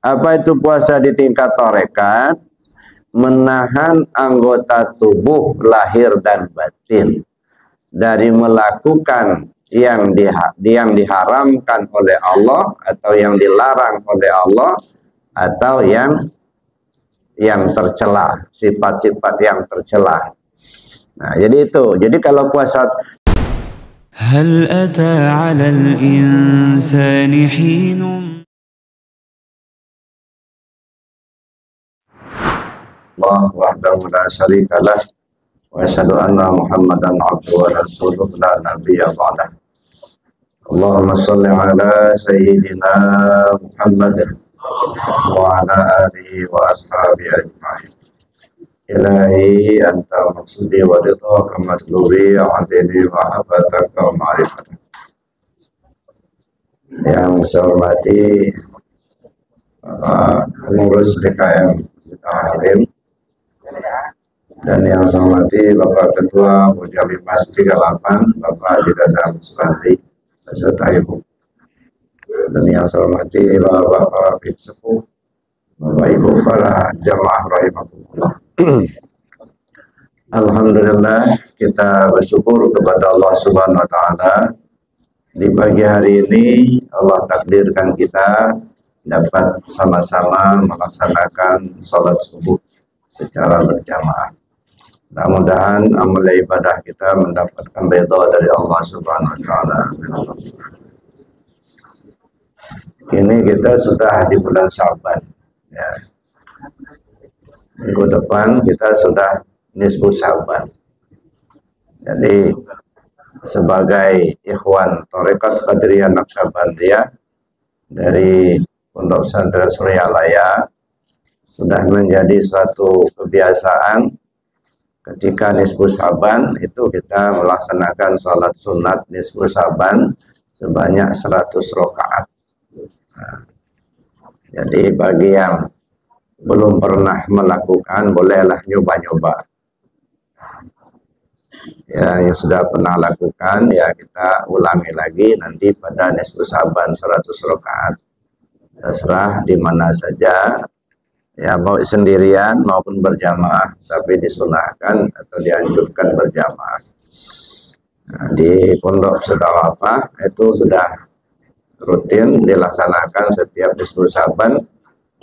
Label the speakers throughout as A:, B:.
A: Apa itu puasa di tingkat tarekat? Menahan anggota tubuh lahir dan batin dari melakukan yang diharamkan oleh Allah, atau yang dilarang oleh Allah, atau yang tercela, sifat-sifat yang tercela. Nah, jadi itu. Jadi kalau puasa,
B: hal ata 'alal insani hinun
A: Allah wahdahu la syarika lah wa asyhadu anna Muhammadan abduhu wa rasuluh la nabiyya ba'dah. Allahumma shalli ala sayyidina Muhammad wa ala alihi wa ashabihi ajma'in. Ilahi anta maksudi wa ridha kama matlubi adini wa habataka wa ma'rifataka. Yang saya hormati pengurus DKM Hadirin, dan yang saya hormati Bapak Ketua Muda Bimas 38, Bapak Haji Dadang Sulanti beserta Ibu, dan yang saya hormati Bapak Sepuh, Bapak Ibu para jamaah rahimahumullah. Alhamdulillah, kita bersyukur kepada Allah Subhanahu wa taala. Di pagi hari ini Allah takdirkan kita dapat sama-sama melaksanakan sholat subuh secara berjamaah. Mudah-mudahan amal ibadah kita mendapatkan ridha dari Allah Subhanahu wa taala. Kini kita sudah di bulan Sya'ban, ya. Minggu depan kita sudah nisfu Sya'ban. Jadi sebagai ikhwan Tarekat Qadiriyah Naqsyabandiyah dari Pondok Pesantren Suryalaya, sudah menjadi suatu kebiasaan ketika nisfu Sya'ban itu kita melaksanakan sholat sunat nisfu Sya'ban sebanyak 100 rakaat. Nah, jadi bagi yang belum pernah melakukan, bolehlah nyoba-nyoba. Ya, yang sudah pernah lakukan, ya kita ulangi lagi nanti pada nisfu Sya'ban 100 rakaat. Terserah di mana saja, ya mau sendirian maupun berjamaah, tapi disunahkan atau dianjurkan berjamaah. Nah, di Pondok Setawafah itu sudah rutin dilaksanakan setiap nisfu Sya'ban,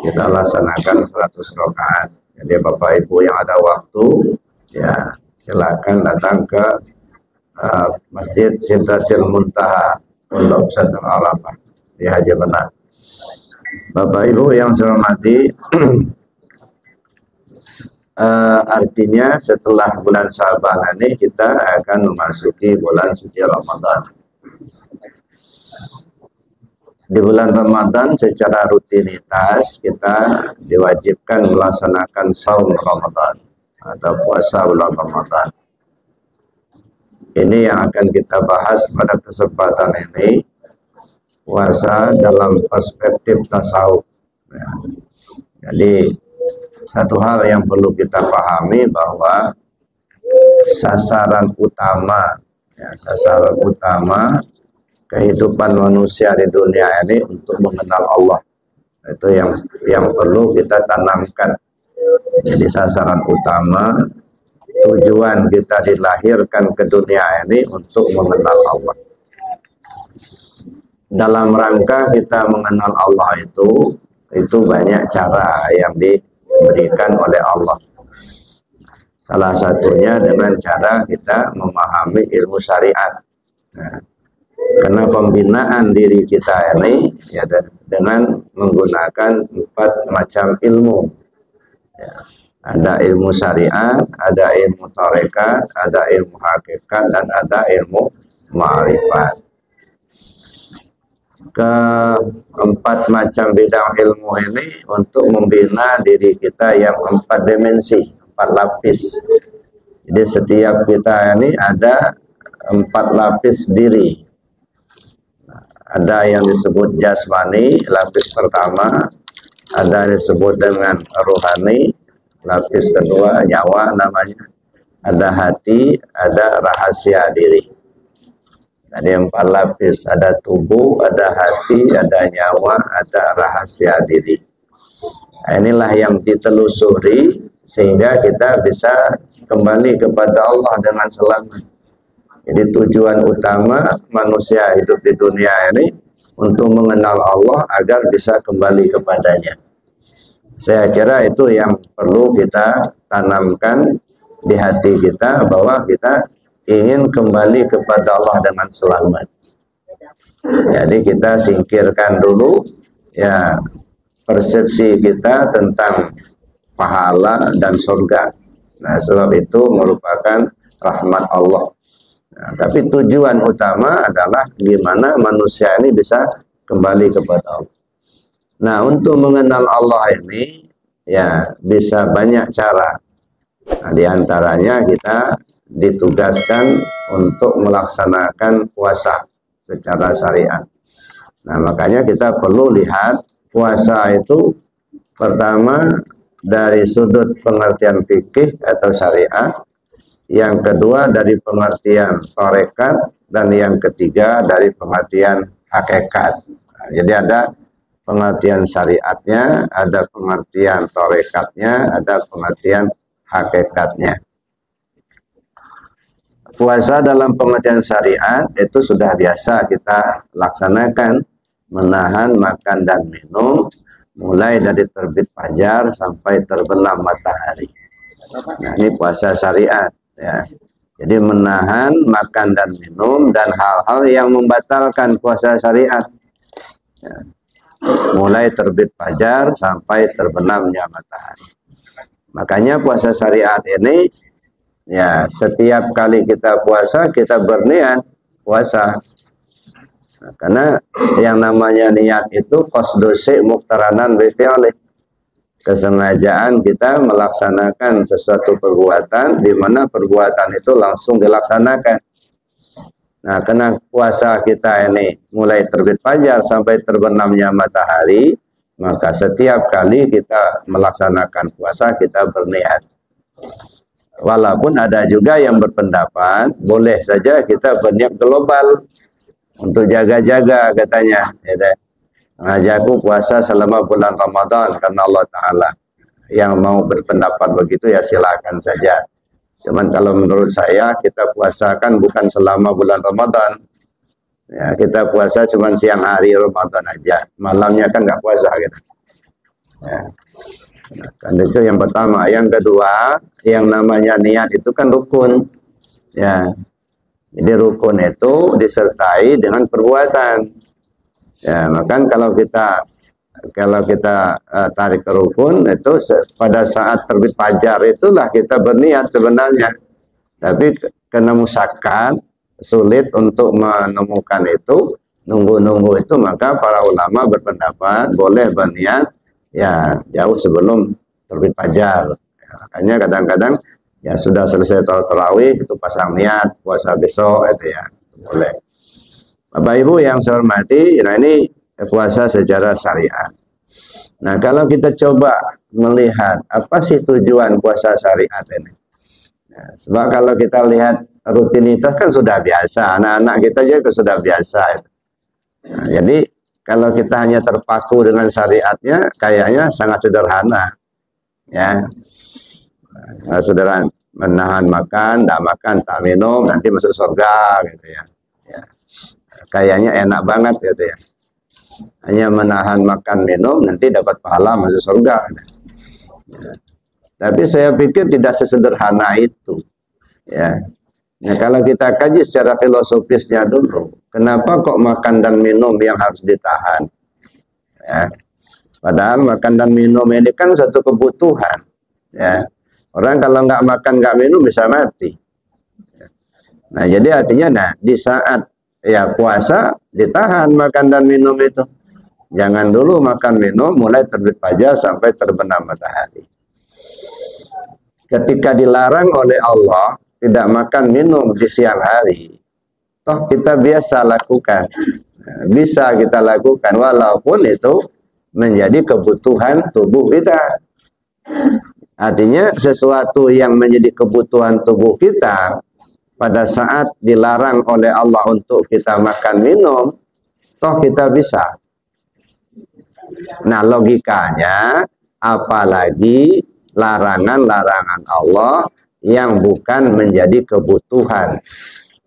A: kita laksanakan 100 rakaat. Jadi Bapak Ibu yang ada waktu, ya silakan datang ke Masjid Sidratil Muntaha Pondok Pesantren Al-Arafah di Haji Benar. Bapak Ibu yang saya hormati, artinya setelah bulan Sya'ban ini kita akan memasuki bulan suci Ramadan. Di bulan Ramadan secara rutinitas kita diwajibkan melaksanakan saum Ramadan atau puasa bulan Ramadan. Ini yang akan kita bahas pada kesempatan ini, puasa dalam perspektif tasawuf. Ya. Jadi satu hal yang perlu kita pahami bahwa sasaran utama kehidupan manusia di dunia ini untuk mengenal Allah. Itu yang perlu kita tanamkan. Jadi sasaran utama, tujuan kita dilahirkan ke dunia ini untuk mengenal Allah. Dalam rangka kita mengenal Allah itu banyak cara yang diberikan oleh Allah. Salah satunya dengan cara kita memahami ilmu syariat. Nah, karena pembinaan diri kita ini ya dengan menggunakan 4 macam ilmu. Ya, ada ilmu syariat, ada ilmu tarekat, ada ilmu hakikat, dan ada ilmu ma'rifat. Keempat macam bidang ilmu ini untuk membina diri kita yang 4 dimensi, 4 lapis. Jadi setiap kita ini ada 4 lapis diri. Ada yang disebut jasmani, lapis pertama. Ada yang disebut dengan rohani, lapis kedua, nyawa namanya. Ada hati, ada rahasia diri. Ada 4 lapis, ada tubuh, ada hati, ada nyawa, ada rahasia diri. Nah, inilah yang ditelusuri sehingga kita bisa kembali kepada Allah dengan selamat. Jadi tujuan utama manusia hidup di dunia ini untuk mengenal Allah agar bisa kembali kepadanya. Saya kira itu yang perlu kita tanamkan di hati kita, bahwa kita ingin kembali kepada Allah dengan selamat. Jadi kita singkirkan dulu ya persepsi kita tentang pahala dan surga. Nah, sebab itu merupakan rahmat Allah. Nah, tapi tujuan utama adalah gimana manusia ini bisa kembali kepada Allah. Nah, untuk mengenal Allah ini ya bisa banyak cara. Nah, di antaranya kita ditugaskan untuk melaksanakan puasa secara syariat. Nah, makanya kita perlu lihat puasa itu pertama dari sudut pengertian fikih atau syariat, yang kedua dari pengertian tarekat, dan yang ketiga dari pengertian hakikat. Nah, jadi ada pengertian syariatnya, ada pengertian tarekatnya, ada pengertian hakikatnya. Puasa dalam pengertian syariat itu sudah biasa kita laksanakan, menahan makan dan minum mulai dari terbit fajar sampai terbenam matahari. Nah, ini puasa syariat ya. Jadi menahan makan dan minum dan hal-hal yang membatalkan puasa syariat ya. Mulai terbit fajar sampai terbenamnya matahari. Makanya puasa syariat ini ya, setiap kali kita puasa kita berniat puasa. Nah, karena yang namanya niat itu qasdu syai' muqtaranan bi fi'li. Kesengajaan kita melaksanakan sesuatu perbuatan di mana perbuatan itu langsung dilaksanakan. Nah, karena puasa kita ini mulai terbit fajar sampai terbenamnya matahari, maka setiap kali kita melaksanakan puasa kita berniat. Walaupun ada juga yang berpendapat boleh saja kita berniat global untuk jaga-jaga katanya. Aku puasa selama bulan Ramadan karena Allah Ta'ala. Yang mau berpendapat begitu ya silakan saja. Cuman kalau menurut saya kita puasakan bukan selama bulan Ramadan. Ya, kita puasa cuma siang hari Ramadan aja. Malamnya kan nggak puasa gitu. Ya. Nah, kan itu yang pertama. Yang kedua, yang namanya niat itu kan rukun. Ya. Jadi rukun itu disertai dengan perbuatan. Ya, maka kalau kita tarik ke rukun itu pada saat terbit fajar itulah kita berniat sebenarnya. Tapi karena musyaqqat sulit untuk menemukan itu, nunggu-nunggu itu, maka para ulama berpendapat boleh berniat ya jauh sebelum terbit fajar. Ya, makanya kadang-kadang ya sudah selesai tarawih itu pasang niat puasa besok itu ya boleh. Bapak Ibu yang saya hormati, nah ini puasa secara syariat. Nah, kalau kita coba melihat apa sih tujuan puasa syariat ini? Nah, sebab kalau kita lihat rutinitas kan sudah biasa, anak-anak kita juga sudah biasa. Nah, jadi kalau kita hanya terpaku dengan syariatnya, kayaknya sangat sederhana, ya. Nah, sederhana, menahan makan, tak minum, nanti masuk surga, gitu ya. Ya. Kayaknya enak banget, gitu ya. Hanya menahan makan minum, nanti dapat pahala masuk surga. Ya. Tapi saya pikir tidak sesederhana itu, ya. Nah, kalau kita kaji secara filosofisnya dulu, kenapa kok makan dan minum yang harus ditahan? Ya. Padahal makan dan minum ini kan satu kebutuhan. Ya. Orang kalau nggak makan nggak minum bisa mati. Nah, jadi artinya, nah di saat ya puasa ditahan makan dan minum itu. Jangan dulu makan minum mulai terbit fajar sampai terbenam matahari. Ketika dilarang oleh Allah tidak makan minum di siang hari, toh kita biasa lakukan, bisa kita lakukan walaupun itu menjadi kebutuhan tubuh kita. Artinya sesuatu yang menjadi kebutuhan tubuh kita pada saat dilarang oleh Allah untuk kita makan minum, toh kita bisa. Nah, logikanya apalagi larangan-larangan Allah yang bukan menjadi kebutuhan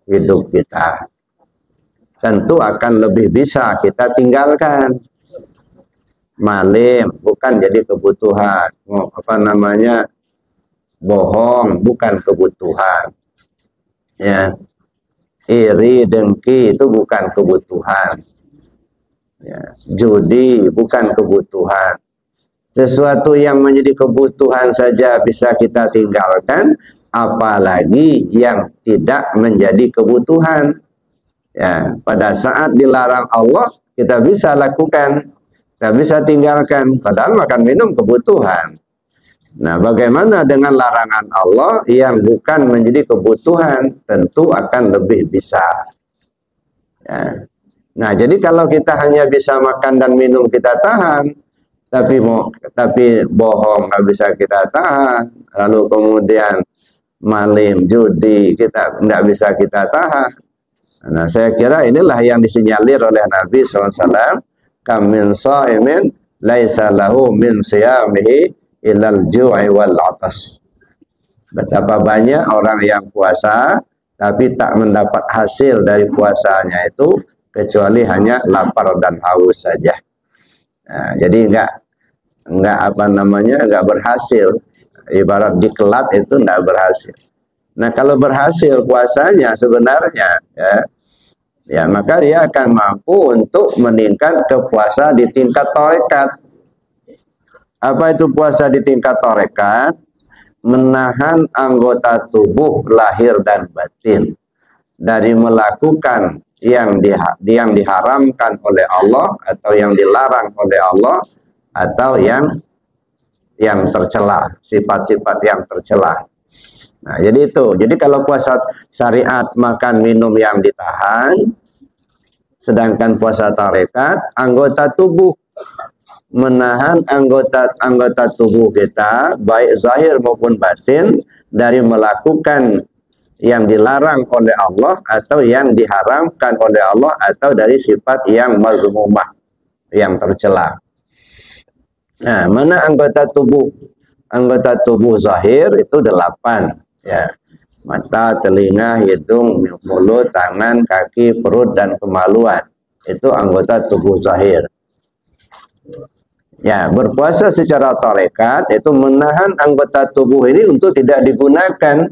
A: hidup kita. Tentu akan lebih bisa kita tinggalkan. Malim bukan jadi kebutuhan, bohong bukan kebutuhan, ya. Iri dengki itu bukan kebutuhan, ya. Judi bukan kebutuhan. Sesuatu yang menjadi kebutuhan saja bisa kita tinggalkan, apalagi yang tidak menjadi kebutuhan. Ya, pada saat dilarang Allah kita bisa lakukan, kita bisa tinggalkan, padahal makan minum kebutuhan. Nah, bagaimana dengan larangan Allah yang bukan menjadi kebutuhan? Tentu akan lebih bisa. Ya. Nah, jadi kalau kita hanya bisa makan dan minum kita tahan, tapi bohong nggak bisa kita tahan, lalu kemudian malim, judi kita nggak bisa kita tahan. Nah, saya kira inilah yang disinyalir oleh Nabi SAW. Kam min sha'imin laisa lahu min siyamihi ilal ju'i wal 'atas. Betapa banyak orang yang puasa tapi tak mendapat hasil dari puasanya itu kecuali hanya lapar dan haus saja. Nah, jadi enggak berhasil. Ibarat dikelat itu enggak berhasil. Nah, kalau berhasil puasanya sebenarnya ya maka dia akan mampu untuk meningkat ke puasa di tingkat tarekat. Apa itu puasa di tingkat tarekat? Menahan anggota tubuh lahir dan batin dari melakukan yang diharamkan oleh Allah atau yang dilarang oleh Allah atau yang tercela, sifat-sifat yang tercela. Nah, jadi itu. Jadi kalau puasa syariat makan minum yang ditahan, sedangkan puasa tarekat anggota tubuh, menahan anggota tubuh kita baik zahir maupun batin dari melakukan yang dilarang oleh Allah atau yang diharamkan oleh Allah atau dari sifat yang mazmumah, yang tercela. Nah, mana anggota tubuh? Anggota tubuh zahir itu 8. Ya, mata, telinga, hidung, mulut, tangan, kaki, perut, dan kemaluan. Itu anggota tubuh zahir. Ya, berpuasa secara tarekat itu menahan anggota tubuh ini untuk tidak digunakan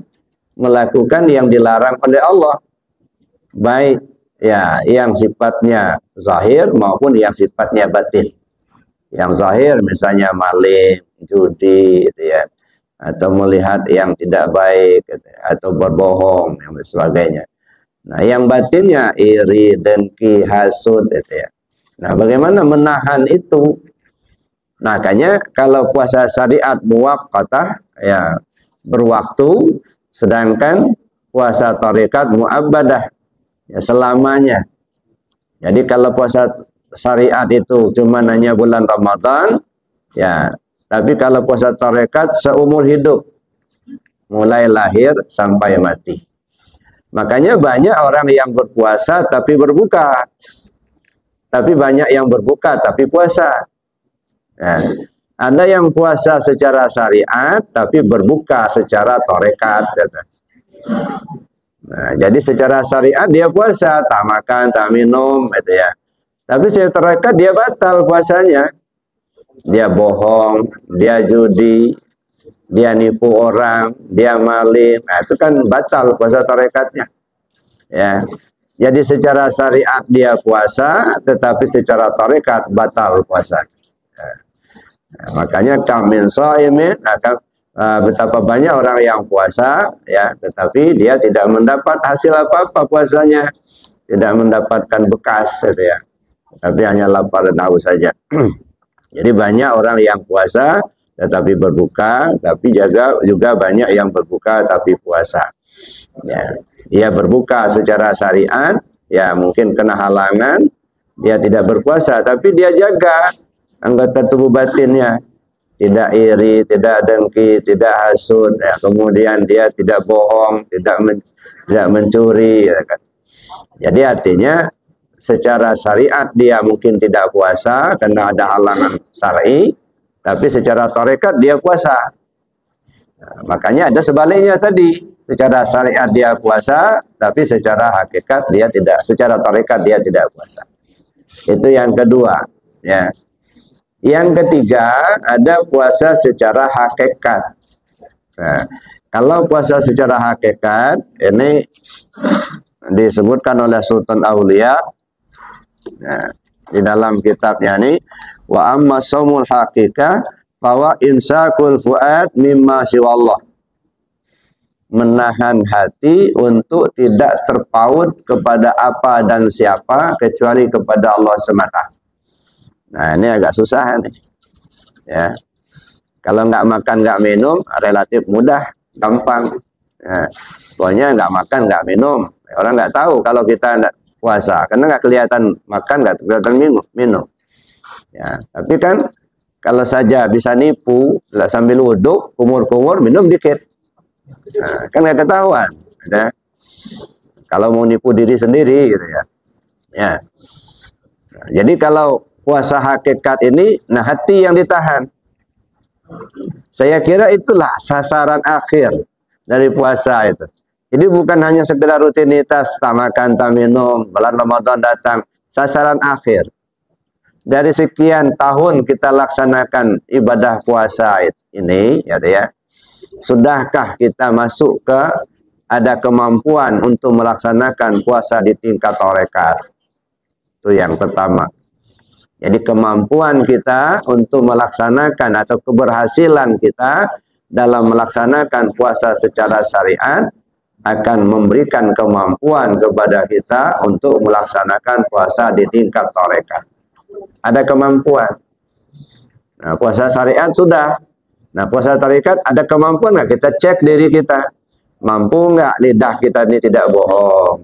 A: melakukan yang dilarang oleh Allah. Baik ya yang sifatnya zahir maupun yang sifatnya batin. Yang zahir misalnya maling, judi, gitu ya, atau melihat yang tidak baik, gitu, atau berbohong dan sebagainya. Nah, yang batinnya iri, dengki, hasud, gitu ya. Nah, bagaimana menahan itu? Makanya kalau puasa syariat muwaqqatah ya berwaktu, sedangkan puasa tarekat muabbadah ya selamanya. Jadi kalau puasa syariat itu cuma hanya bulan Ramadan ya, tapi kalau puasa tarekat seumur hidup, mulai lahir sampai mati. Makanya banyak orang yang berpuasa tapi berbuka. Tapi banyak yang berbuka tapi puasa. Nah, ada yang puasa secara syariat tapi berbuka secara tarekat. Nah, jadi secara syariat dia puasa, tak makan, tak minum, gitu ya. Tapi secara tarekat dia batal puasanya. Dia bohong, dia judi, dia nipu orang, dia maling. Nah, itu kan batal puasa tarekatnya. Ya. Jadi secara syariat dia puasa, tetapi secara tarekat batal puasa. Nah, makanya kamin shaimin akan betapa banyak orang yang puasa ya, tetapi dia tidak mendapat hasil apa-apa puasanya, tidak mendapatkan bekas, gitu ya. Tapi hanya lapar dan haus saja. Jadi banyak orang yang puasa tetapi berbuka, tapi juga banyak yang berbuka tapi puasa. Ya, dia berbuka secara syariat, ya mungkin kena halangan, dia tidak berpuasa, tapi dia jaga anggota tubuh batinnya, tidak iri, tidak dengki, tidak hasud, ya. Kemudian dia tidak bohong, tidak mencuri, ya kan. Jadi artinya secara syariat dia mungkin tidak puasa karena ada halangan syar'i, tapi secara tarekat dia puasa. Nah, makanya ada sebaliknya tadi, secara syariat dia puasa, tapi secara hakikat dia tidak, secara tarekat dia tidak puasa. Itu yang kedua, ya. Yang ketiga, ada puasa secara hakikat. Nah, kalau puasa secara hakikat, ini disebutkan oleh Sultan Aulia, nah, di dalam kitabnya ini, wa amma shaumul haqiqah bahwa insakul fuad mimma siwallah, menahan hati untuk tidak terpaut kepada apa dan siapa kecuali kepada Allah semata. Nah, ini agak susah nih, ya. Kalau nggak makan nggak minum relatif mudah, gampang. Ya. Pokoknya nggak makan nggak minum, orang nggak tahu kalau kita puasa karena nggak kelihatan makan, nggak kelihatan minum. Ya, tapi kan kalau saja bisa nipu sambil wudhu, kumur-kumur, minum dikit. Nah, kan nggak ketahuan. Ya. Kalau mau nipu diri sendiri, gitu ya. Ya. Nah, jadi kalau puasa hakikat ini, nah hati yang ditahan. Saya kira itulah sasaran akhir dari puasa itu. Jadi bukan hanya sekedar rutinitas, tak makan, tak minum, bulan Ramadan datang. Sasaran akhir. Dari sekian tahun kita laksanakan ibadah puasa ini, ya, sudahkah kita masuk ke ada kemampuan untuk melaksanakan puasa di tingkat tarekat? Itu yang pertama. Jadi kemampuan kita untuk melaksanakan atau keberhasilan kita dalam melaksanakan puasa secara syariat akan memberikan kemampuan kepada kita untuk melaksanakan puasa di tingkat tarekat. Ada kemampuan. Nah, puasa syariat sudah. Nah, puasa tarekat ada kemampuan nggak? Kita cek diri kita. Mampu nggak lidah kita ini tidak bohong?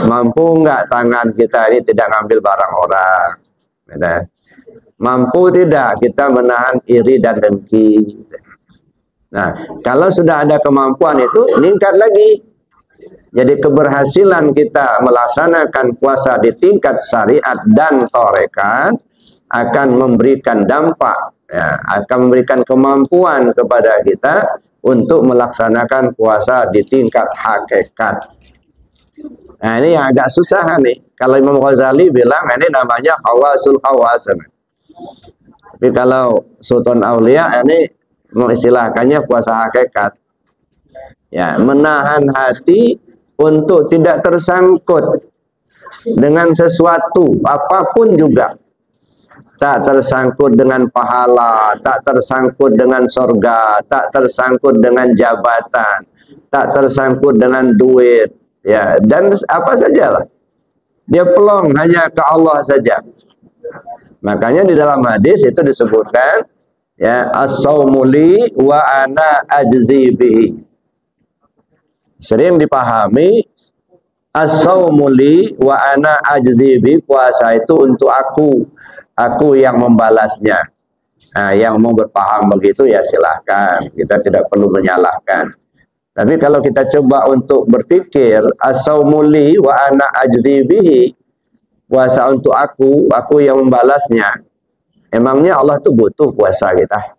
A: Mampu nggak tangan kita ini tidak ngambil barang orang? Mampu tidak kita menahan iri dan dengki? Nah, kalau sudah ada kemampuan itu, meningkat lagi. Jadi keberhasilan kita melaksanakan puasa di tingkat syariat dan tarekat akan memberikan dampak, ya, akan memberikan kemampuan kepada kita untuk melaksanakan puasa di tingkat hakikat. Nah, ini yang agak susah nih. Kalau Imam Ghazali bilang ini namanya hawasul hawasan. Tapi kalau Sultan Aulia ini mengistilahkannya puasa hakikat. Ya, menahan hati untuk tidak tersangkut dengan sesuatu apapun juga. Tak tersangkut dengan pahala, tak tersangkut dengan surga, tak tersangkut dengan jabatan, tak tersangkut dengan duit, ya, dan apa sajalah. Dia pelong hanya ke Allah saja. Makanya di dalam hadis itu disebutkan, ya, as-saumu li wa ana ajzi bihi. Sering dipahami as-saumu li wa ana ajzi bihi, puasa itu untuk aku yang membalasnya. Nah, yang mau berpaham begitu ya silahkan, kita tidak perlu menyalahkan. Tapi kalau kita coba untuk berpikir as-saumu li wa ana ajzi bihi, puasa untuk aku yang membalasnya. Emangnya Allah tuh butuh puasa kita?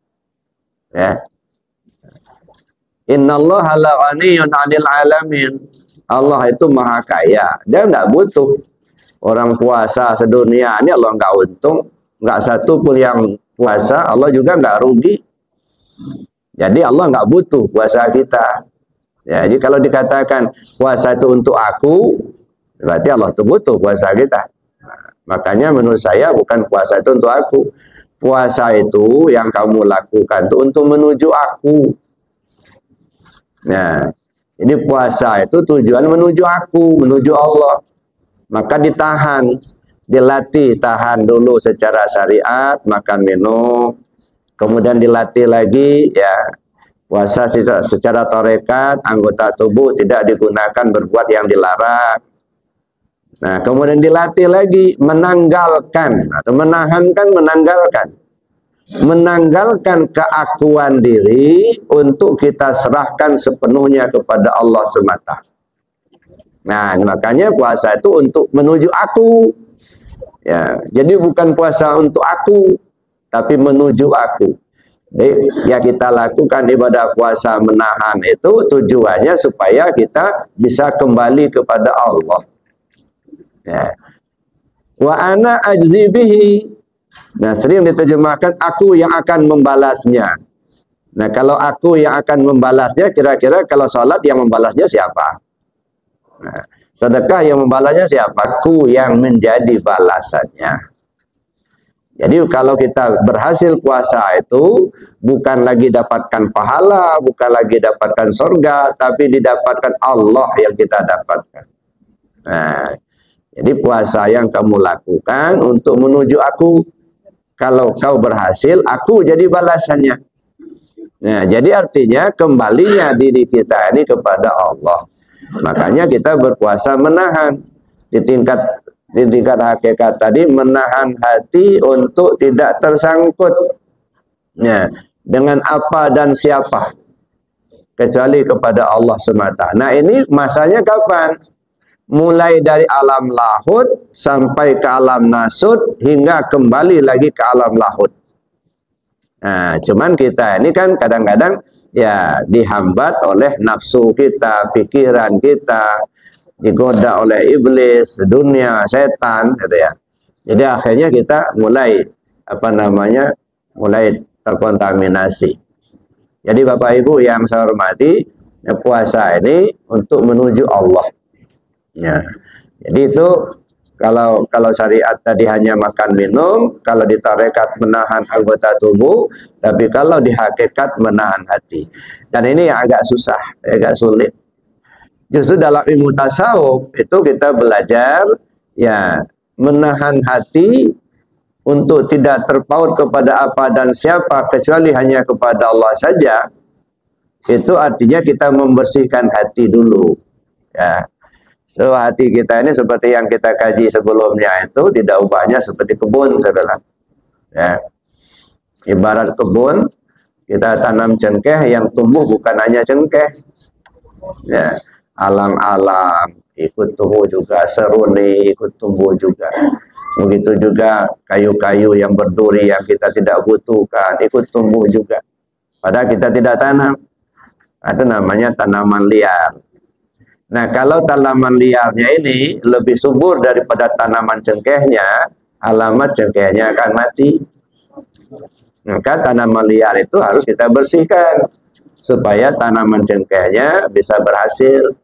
A: Ya. Innallaha la ghaniyyun 'anil 'alamin. Allah itu maha kaya. Dia enggak butuh. Orang puasa sedunia ini Allah enggak untung. Enggak satu pun yang puasa, Allah juga enggak rugi. Jadi Allah enggak butuh puasa kita. Ya, jadi kalau dikatakan puasa itu untuk aku, berarti Allah itu butuh puasa kita. Makanya menurut saya bukan puasa itu untuk aku. Puasa itu yang kamu lakukan itu untuk menuju aku. Nah, jadi puasa itu tujuan menuju aku, menuju Allah. Maka ditahan, dilatih, tahan dulu secara syariat, makan minum. Kemudian dilatih lagi, ya, puasa secara tarekat, anggota tubuh tidak digunakan berbuat yang dilarang. Nah, kemudian dilatih lagi menanggalkan atau menahankan, menanggalkan keakuan diri untuk kita serahkan sepenuhnya kepada Allah semata. Nah, makanya puasa itu untuk menuju aku. Ya, jadi bukan puasa untuk aku. tapi menuju aku. Jadi, ya kita lakukan ibadah puasa menahan itu tujuannya supaya kita bisa kembali kepada Allah. Ya. Wa ana ajzi bihi. Nah, sering diterjemahkan aku yang akan membalasnya. Nah, kalau aku yang akan membalasnya, kira-kira kalau sholat yang membalasnya siapa? Nah, sedekah yang membalasnya siapa? Aku yang menjadi balasannya. Jadi kalau kita berhasil puasa itu bukan lagi dapatkan pahala, bukan lagi dapatkan surga, tapi didapatkan Allah yang kita dapatkan. Nah, jadi puasa yang kamu lakukan untuk menuju aku. Kalau kau berhasil, aku jadi balasannya. Nah, jadi artinya kembalinya diri kita ini kepada Allah. Makanya kita berpuasa menahan di tingkat hakikat tadi, menahan hati untuk tidak tersangkut ya, dengan apa dan siapa kecuali kepada Allah semata. Nah, ini masanya kapan? Mulai dari alam lahud sampai ke alam nasud hingga kembali lagi ke alam lahud. Nah, cuman kita ini kan kadang-kadang ya dihambat oleh nafsu kita, pikiran kita, digoda oleh iblis, dunia, setan, gitu ya. Jadi akhirnya kita mulai mulai terkontaminasi. Jadi Bapak Ibu yang saya hormati, ya, puasa ini untuk menuju Allah. Ya. Jadi itu kalau syariat tadi hanya makan minum, kalau di tarekat menahan anggota tubuh, tapi kalau di hakikat menahan hati. Dan ini yang agak susah, agak sulit. Justru dalam ilmu tasawuf itu kita belajar ya menahan hati untuk tidak terpaut kepada apa dan siapa kecuali hanya kepada Allah saja. Itu artinya kita membersihkan hati dulu. Ya. So, hati kita ini seperti yang kita kaji sebelumnya itu tidak ubahnya seperti kebun, saudara. Ya. Ibarat kebun, kita tanam cengkeh yang tumbuh bukan hanya cengkeh. Ya. Alang-alang ikut tumbuh juga, seruni ikut tumbuh juga. Begitu juga kayu-kayu yang berduri yang kita tidak butuhkan ikut tumbuh juga. Padahal kita tidak tanam. Itu namanya tanaman liar. Nah, kalau tanaman liarnya ini lebih subur daripada tanaman cengkehnya, alamat cengkehnya akan mati. Maka tanaman liar itu harus kita bersihkan supaya tanaman cengkehnya bisa berhasil.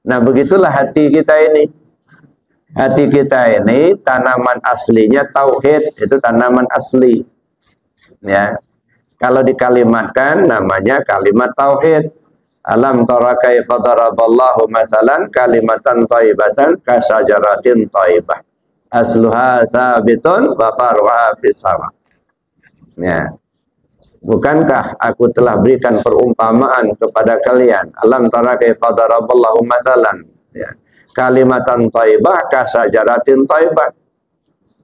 A: Nah, begitulah hati kita ini. Hati kita ini tanaman aslinya tauhid, itu tanaman asli. Ya. Kalau dikalimatkan namanya kalimat tauhid. Alam tara kaifa daraballahu masalan kalimatan thayyibatan kasajaratin thayyibah. Asluha sabitun wa far'uha fis sama. Ya. Bukankah aku telah berikan perumpamaan kepada kalian? Alam tara kaifa daraballahu masalan. Ya. Kalimatan thayyibah kasajaratin thayyibah.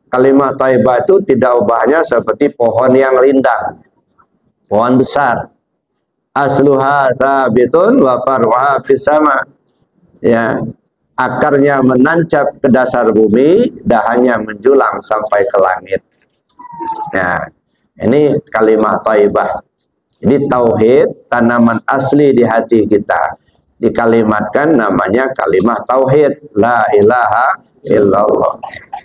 A: Kalimat thayyibah itu tidak ubahnya seperti pohon yang rindang. Pohon besar. Asluha sabitun wa far'uha fis sama. Ya. Akarnya menancap ke dasar bumi, dahannya menjulang sampai ke langit. Nah, ini kalimat thayyibah. Jadi tauhid, tanaman asli di hati kita. Dikalimatkan namanya kalimat tauhid. La ilaha illallah.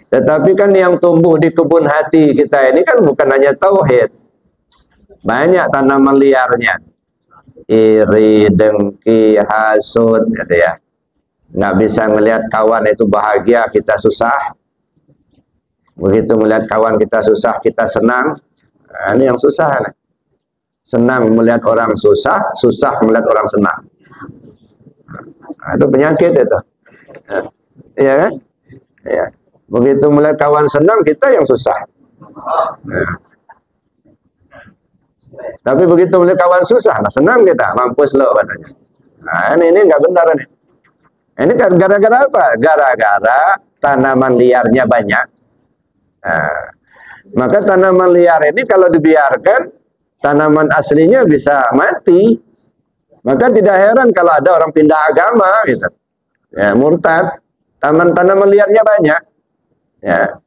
A: Tetapi kan yang tumbuh di kebun hati kita ini kan bukan hanya tauhid. Banyak tanaman liarnya. Iri, dengki, hasud, gitu ya. Nggak bisa melihat kawan itu bahagia, kita susah. Begitu melihat kawan kita susah, kita senang. Nah, ini yang susah. Senang melihat orang susah, susah melihat orang senang. Nah, itu penyakit itu. Iya kan? Ya. Begitu melihat kawan senang, kita yang susah. Nah. Tapi begitu melihat kawan susah, nah senang kita, mampus lo katanya. Nah, ini nggak benar nih. Ini kan gara-gara apa? Gara-gara tanaman liarnya banyak. Nah, maka tanaman liar ini kalau dibiarkan, tanaman aslinya bisa mati. Maka tidak heran kalau ada orang pindah agama, gitu. Ya, murtad. Tanaman liarnya banyak. Ya.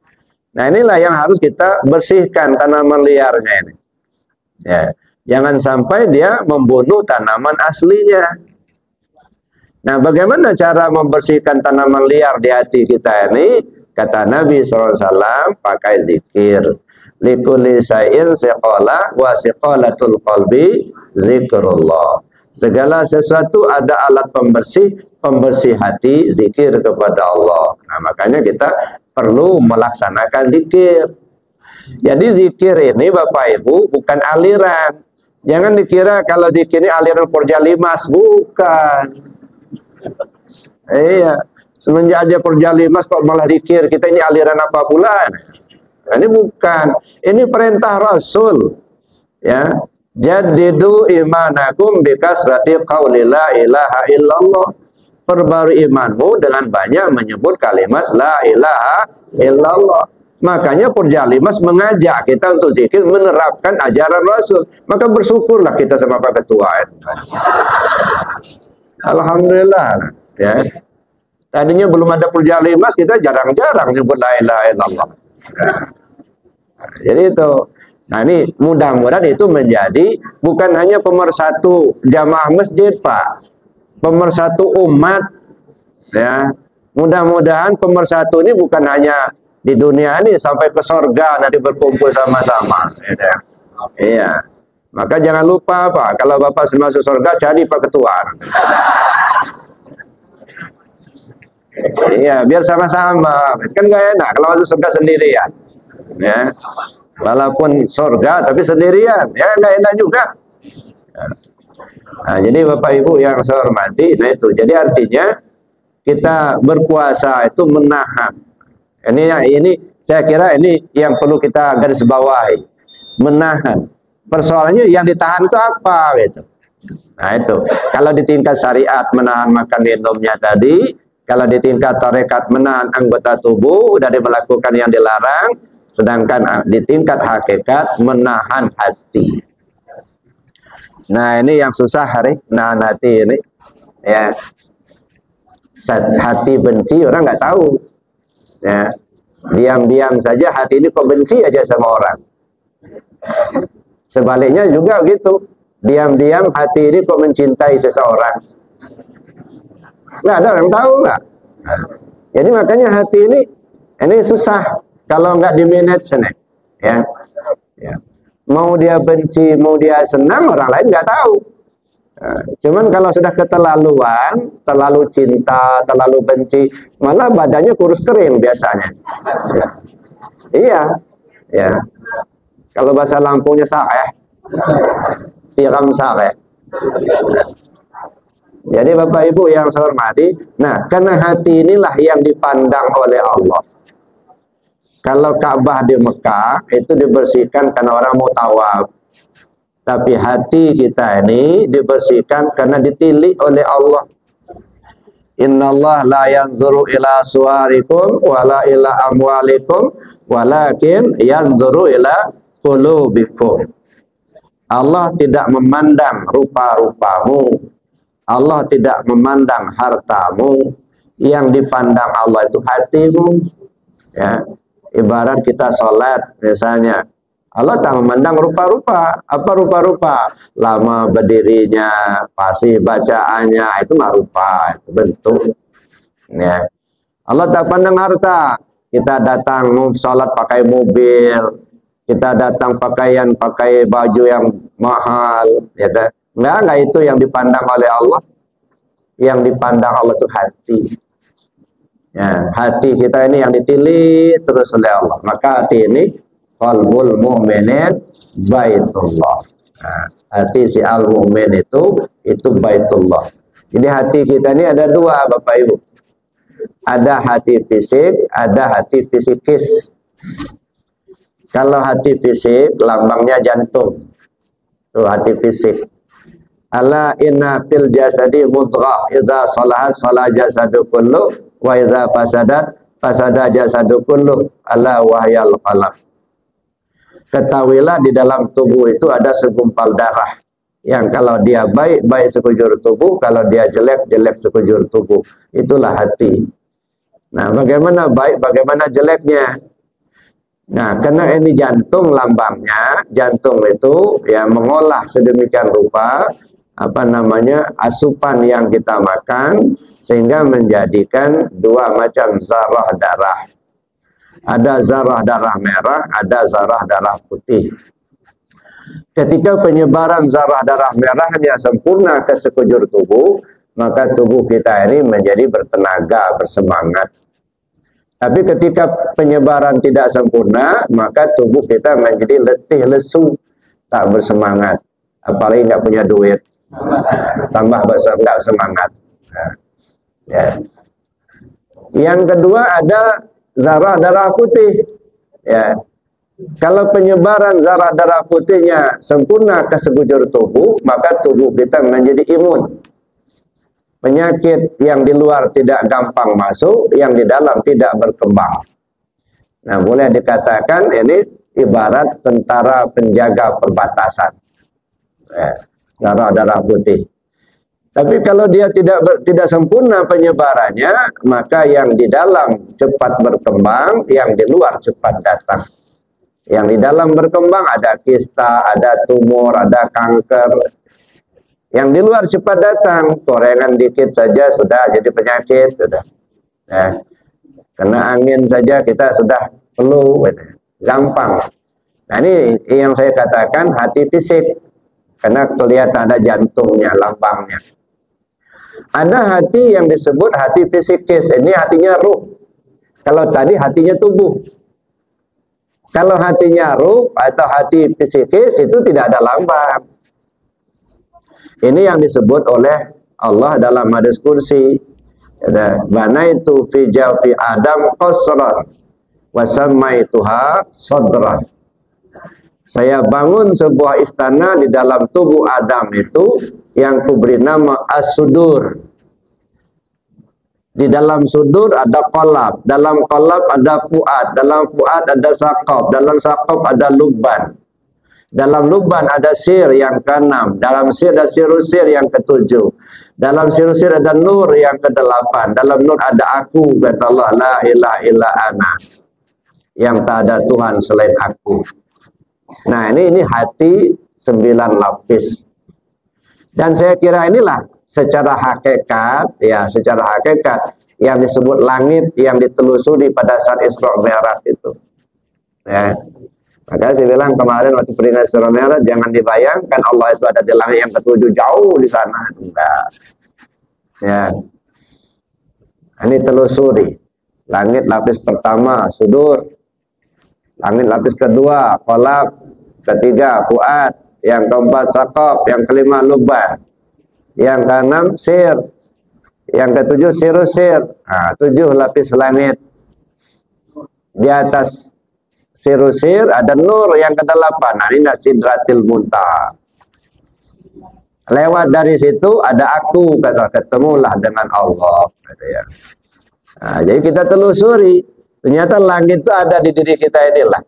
A: Nah, inilah yang harus kita bersihkan tanaman liarnya ini. Ya, jangan sampai dia membunuh tanaman aslinya. Nah, bagaimana cara membersihkan tanaman liar di hati kita ini? Kata Nabi SAW, pakai zikir. Likulli syai'in siqalah wa siqalatul qalbi zikrullah. Segala sesuatu ada alat pembersih hati, zikir kepada Allah. Nah, makanya kita perlu melaksanakan zikir. Jadi zikir ini Bapak Ibu bukan aliran. Jangan dikira kalau zikir ini aliran Porjalimas, bukan. Iya, semenjak aja Porjalimas kok malah zikir, kita ini aliran apa pula? Nah, ini bukan. Ini perintah Rasul. Ya, jadidu imanakum bikasrati qauli la ilaha illallah. Perbarui imanmu dengan banyak menyebut kalimat la ilaha illallah. Makanya Porjalimas mengajak kita untuk zikir menerapkan ajaran Rasul. Maka bersyukurlah kita sama Pak Ketua. Alhamdulillah. Ya. Tadinya belum ada Porjalimas, kita jarang-jarang nyebut la ilaha illallah. Jadi itu. Nah, ini mudah-mudahan itu menjadi bukan hanya pemersatu jamaah masjid, Pak. Pemersatu umat. Ya. Mudah-mudahan pemersatu ini bukan hanya di dunia ini, sampai ke surga nanti berkumpul sama-sama. Ya. Iya. Maka jangan lupa, Pak, kalau Bapak masuk surga jadi Pak Ketua. Iya, biar sama-sama. Kan gak enak kalau masuk surga sendirian. Ya. Walaupun surga tapi sendirian, ya gak enak juga. Nah, jadi Bapak Ibu yang saya hormati, nah itu. Jadi artinya kita berpuasa itu menahan. Ini saya kira ini yang perlu kita garis bawahi. Menahan. Persoalannya yang ditahan itu apa gitu. Nah itu. Kalau di tingkat syariat menahan makan minumnya tadi, kalau di tingkat tarekat menahan anggota tubuh dari melakukan yang dilarang, sedangkan di tingkat hakikat menahan hati. Nah, ini yang susah hari menahan hati ini. Ya. Hati benci orang nggak tahu. Ya. Diam-diam saja hati ini kok benci aja sama orang. Sebaliknya juga gitu. Diam-diam hati ini kok mencintai seseorang. Nggak ada orang tahu nggak. Jadi makanya hati ini susah kalau nggak di manage nih. Ya. Ya. Mau dia benci, mau dia senang, orang lain nggak tahu. Nah, cuman kalau sudah keterlaluan, terlalu cinta, terlalu benci, malah badannya kurus kering biasanya. Ya. Iya, ya. Kalau bahasa Lampungnya sareh, tiram sareh. Jadi Bapak Ibu yang saya hormati, nah karena hati inilah yang dipandang oleh Allah. Kalau Ka'bah di Mekah itu dibersihkan karena orang mau tawaf. Tapi hati kita ini dibersihkan karena ditilik oleh Allah. Innallaha la yanzuru ila suwarikum wala ila amwalikum walakin yanzuru ila qulubikum. Allah tidak memandang rupa-rupamu. Allah tidak memandang hartamu. Yang dipandang Allah itu hatimu. Ya. Ibarat kita sholat misalnya, Allah tak memandang rupa-rupa. Apa rupa-rupa? Lama berdirinya, fasih bacaannya, itu mah rupa, itu bentuk. Ya. Allah tak pandang harta. Kita datang sholat pakai mobil, kita datang pakai baju yang mahal. Ya. Enggak itu yang dipandang oleh Allah. Yang dipandang Allah itu hati. Ya, hati kita ini yang ditilik terus oleh Allah. Maka hati ini qalbul mu'minin baitullah. Nah, hati si al-mu'min itu baitullah. Jadi hati kita ini ada dua Bapak Ibu. Ada hati fisik, ada hati fisikis. Kalau hati fisik lambangnya jantung. Itu hati fisik. Ala inna fil jasadi mudghah idza salahat salah jasadu kullu wa idza fasadat fasada jasadu kullu ala wahyal qalb. Ketahuilah di dalam tubuh itu ada segumpal darah yang kalau dia baik sekujur tubuh, kalau dia jelek sekujur tubuh. Itulah hati. Nah, bagaimana baik, bagaimana jeleknya? Nah, karena ini jantung lambangnya, jantung itu ya mengolah sedemikian rupa asupan yang kita makan sehingga menjadikan dua macam zarah darah. Ada zarah darah merah, ada zarah darah putih. Ketika penyebaran zarah darah merahnya sempurna ke sekujur tubuh, maka tubuh kita ini menjadi bertenaga, bersemangat. Tapi ketika penyebaran tidak sempurna, maka tubuh kita menjadi letih, lesu, tak bersemangat. Apalagi nggak punya duit, tambah nggak semangat. Nah, ya. Yang kedua ada zarah darah putih. Ya. Kalau penyebaran zarah darah putihnya sempurna ke sekujur tubuh, maka tubuh kita menjadi imun. Penyakit yang di luar tidak gampang masuk, yang di dalam tidak berkembang. Nah, boleh dikatakan ini ibarat tentara penjaga perbatasan. Darah darah putih. Tapi kalau dia tidak sempurna penyebarannya, maka yang di dalam cepat berkembang, yang di luar cepat datang. Yang di dalam berkembang ada kista, ada tumor, ada kanker. Yang di luar cepat datang, gorengan dikit saja sudah jadi penyakit, sudah. Ya. Kena angin saja kita sudah flu, gitu. Gampang. Nah, ini yang saya katakan hati fisik, karena kelihatan ada jantungnya, lambangnya. Ada hati yang disebut hati fisikis, ini hatinya ruh. Kalau tadi hatinya tubuh. Kalau hatinya ruh atau hati fisikis itu tidak ada lambang. Ini yang disebut oleh Allah dalam hadis kursi. Banaitu fi jawfi Adam qasran wa sammaituha sadran. Saya bangun sebuah istana di dalam tubuh Adam itu yang kuberi nama As-Sudur. Di dalam sudur ada qalab, dalam qalab ada fuad, dalam fuad ada saqab, dalam saqab ada lubban. Dalam lubban ada sir yang ke-6, dalam sir ada sirusir yang ke-7, dalam sirusir ada nur yang ke-8, dalam nur ada aku, kata Allah, la ilaha illa ana, yang tak ada Tuhan selain aku. Nah, ini hati 9 lapis. Dan saya kira inilah secara hakikat, ya secara hakikat yang disebut langit yang ditelusuri pada saat Isra Mi'raj itu. Ya. Maka saya bilang kemarin waktu perintah Isra Mi'raj, jangan dibayangkan Allah itu ada di langit yang ke-7 jauh di sana. Enggak. Ya. Ini telusuri. Langit lapis pertama, sudur. Langit lapis kedua, qalab. Ketiga, fuad. Yang keempat, saqab. Yang kelima, lubban. Yang keenam, sir. Yang ketujuh, sirusir. Nah, 7 lapis langit. Di atas sirusir ada nur yang ke-8. Nah, ini sidratil muntaha. Lewat dari situ ada aku, kata, ketemulah dengan Allah, kata ya. Nah, jadi kita telusuri, ternyata langit itu ada di diri kita inilah.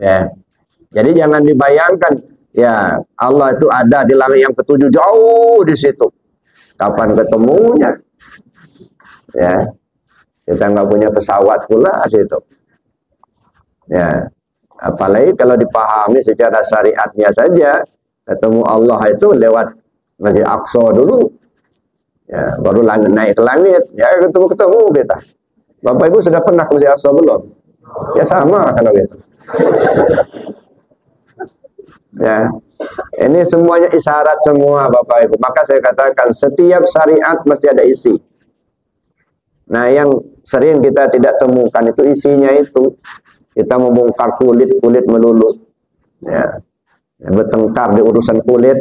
A: Ya. Jadi jangan dibayangkan, ya Allah itu ada di langit yang ke-7 jauh di situ. Kapan ketemunya? Ya, kita nggak punya pesawat pula situ. Ya, apalagi kalau dipahami secara syariatnya saja, ketemu Allah itu lewat Masjid Aqsa dulu. Ya, baru naik ke langit, ya ketemu kita. Bapak Ibu sudah pernah ke Masjid Aqsa belum? Ya sama kalau gitu. Ya, ini semuanya isyarat semua Bapak Ibu. Maka saya katakan setiap syariat mesti ada isi. Nah, yang sering kita tidak temukan itu isinya itu. Kita membongkar kulit melulu. Ya, bertengkar di urusan kulit.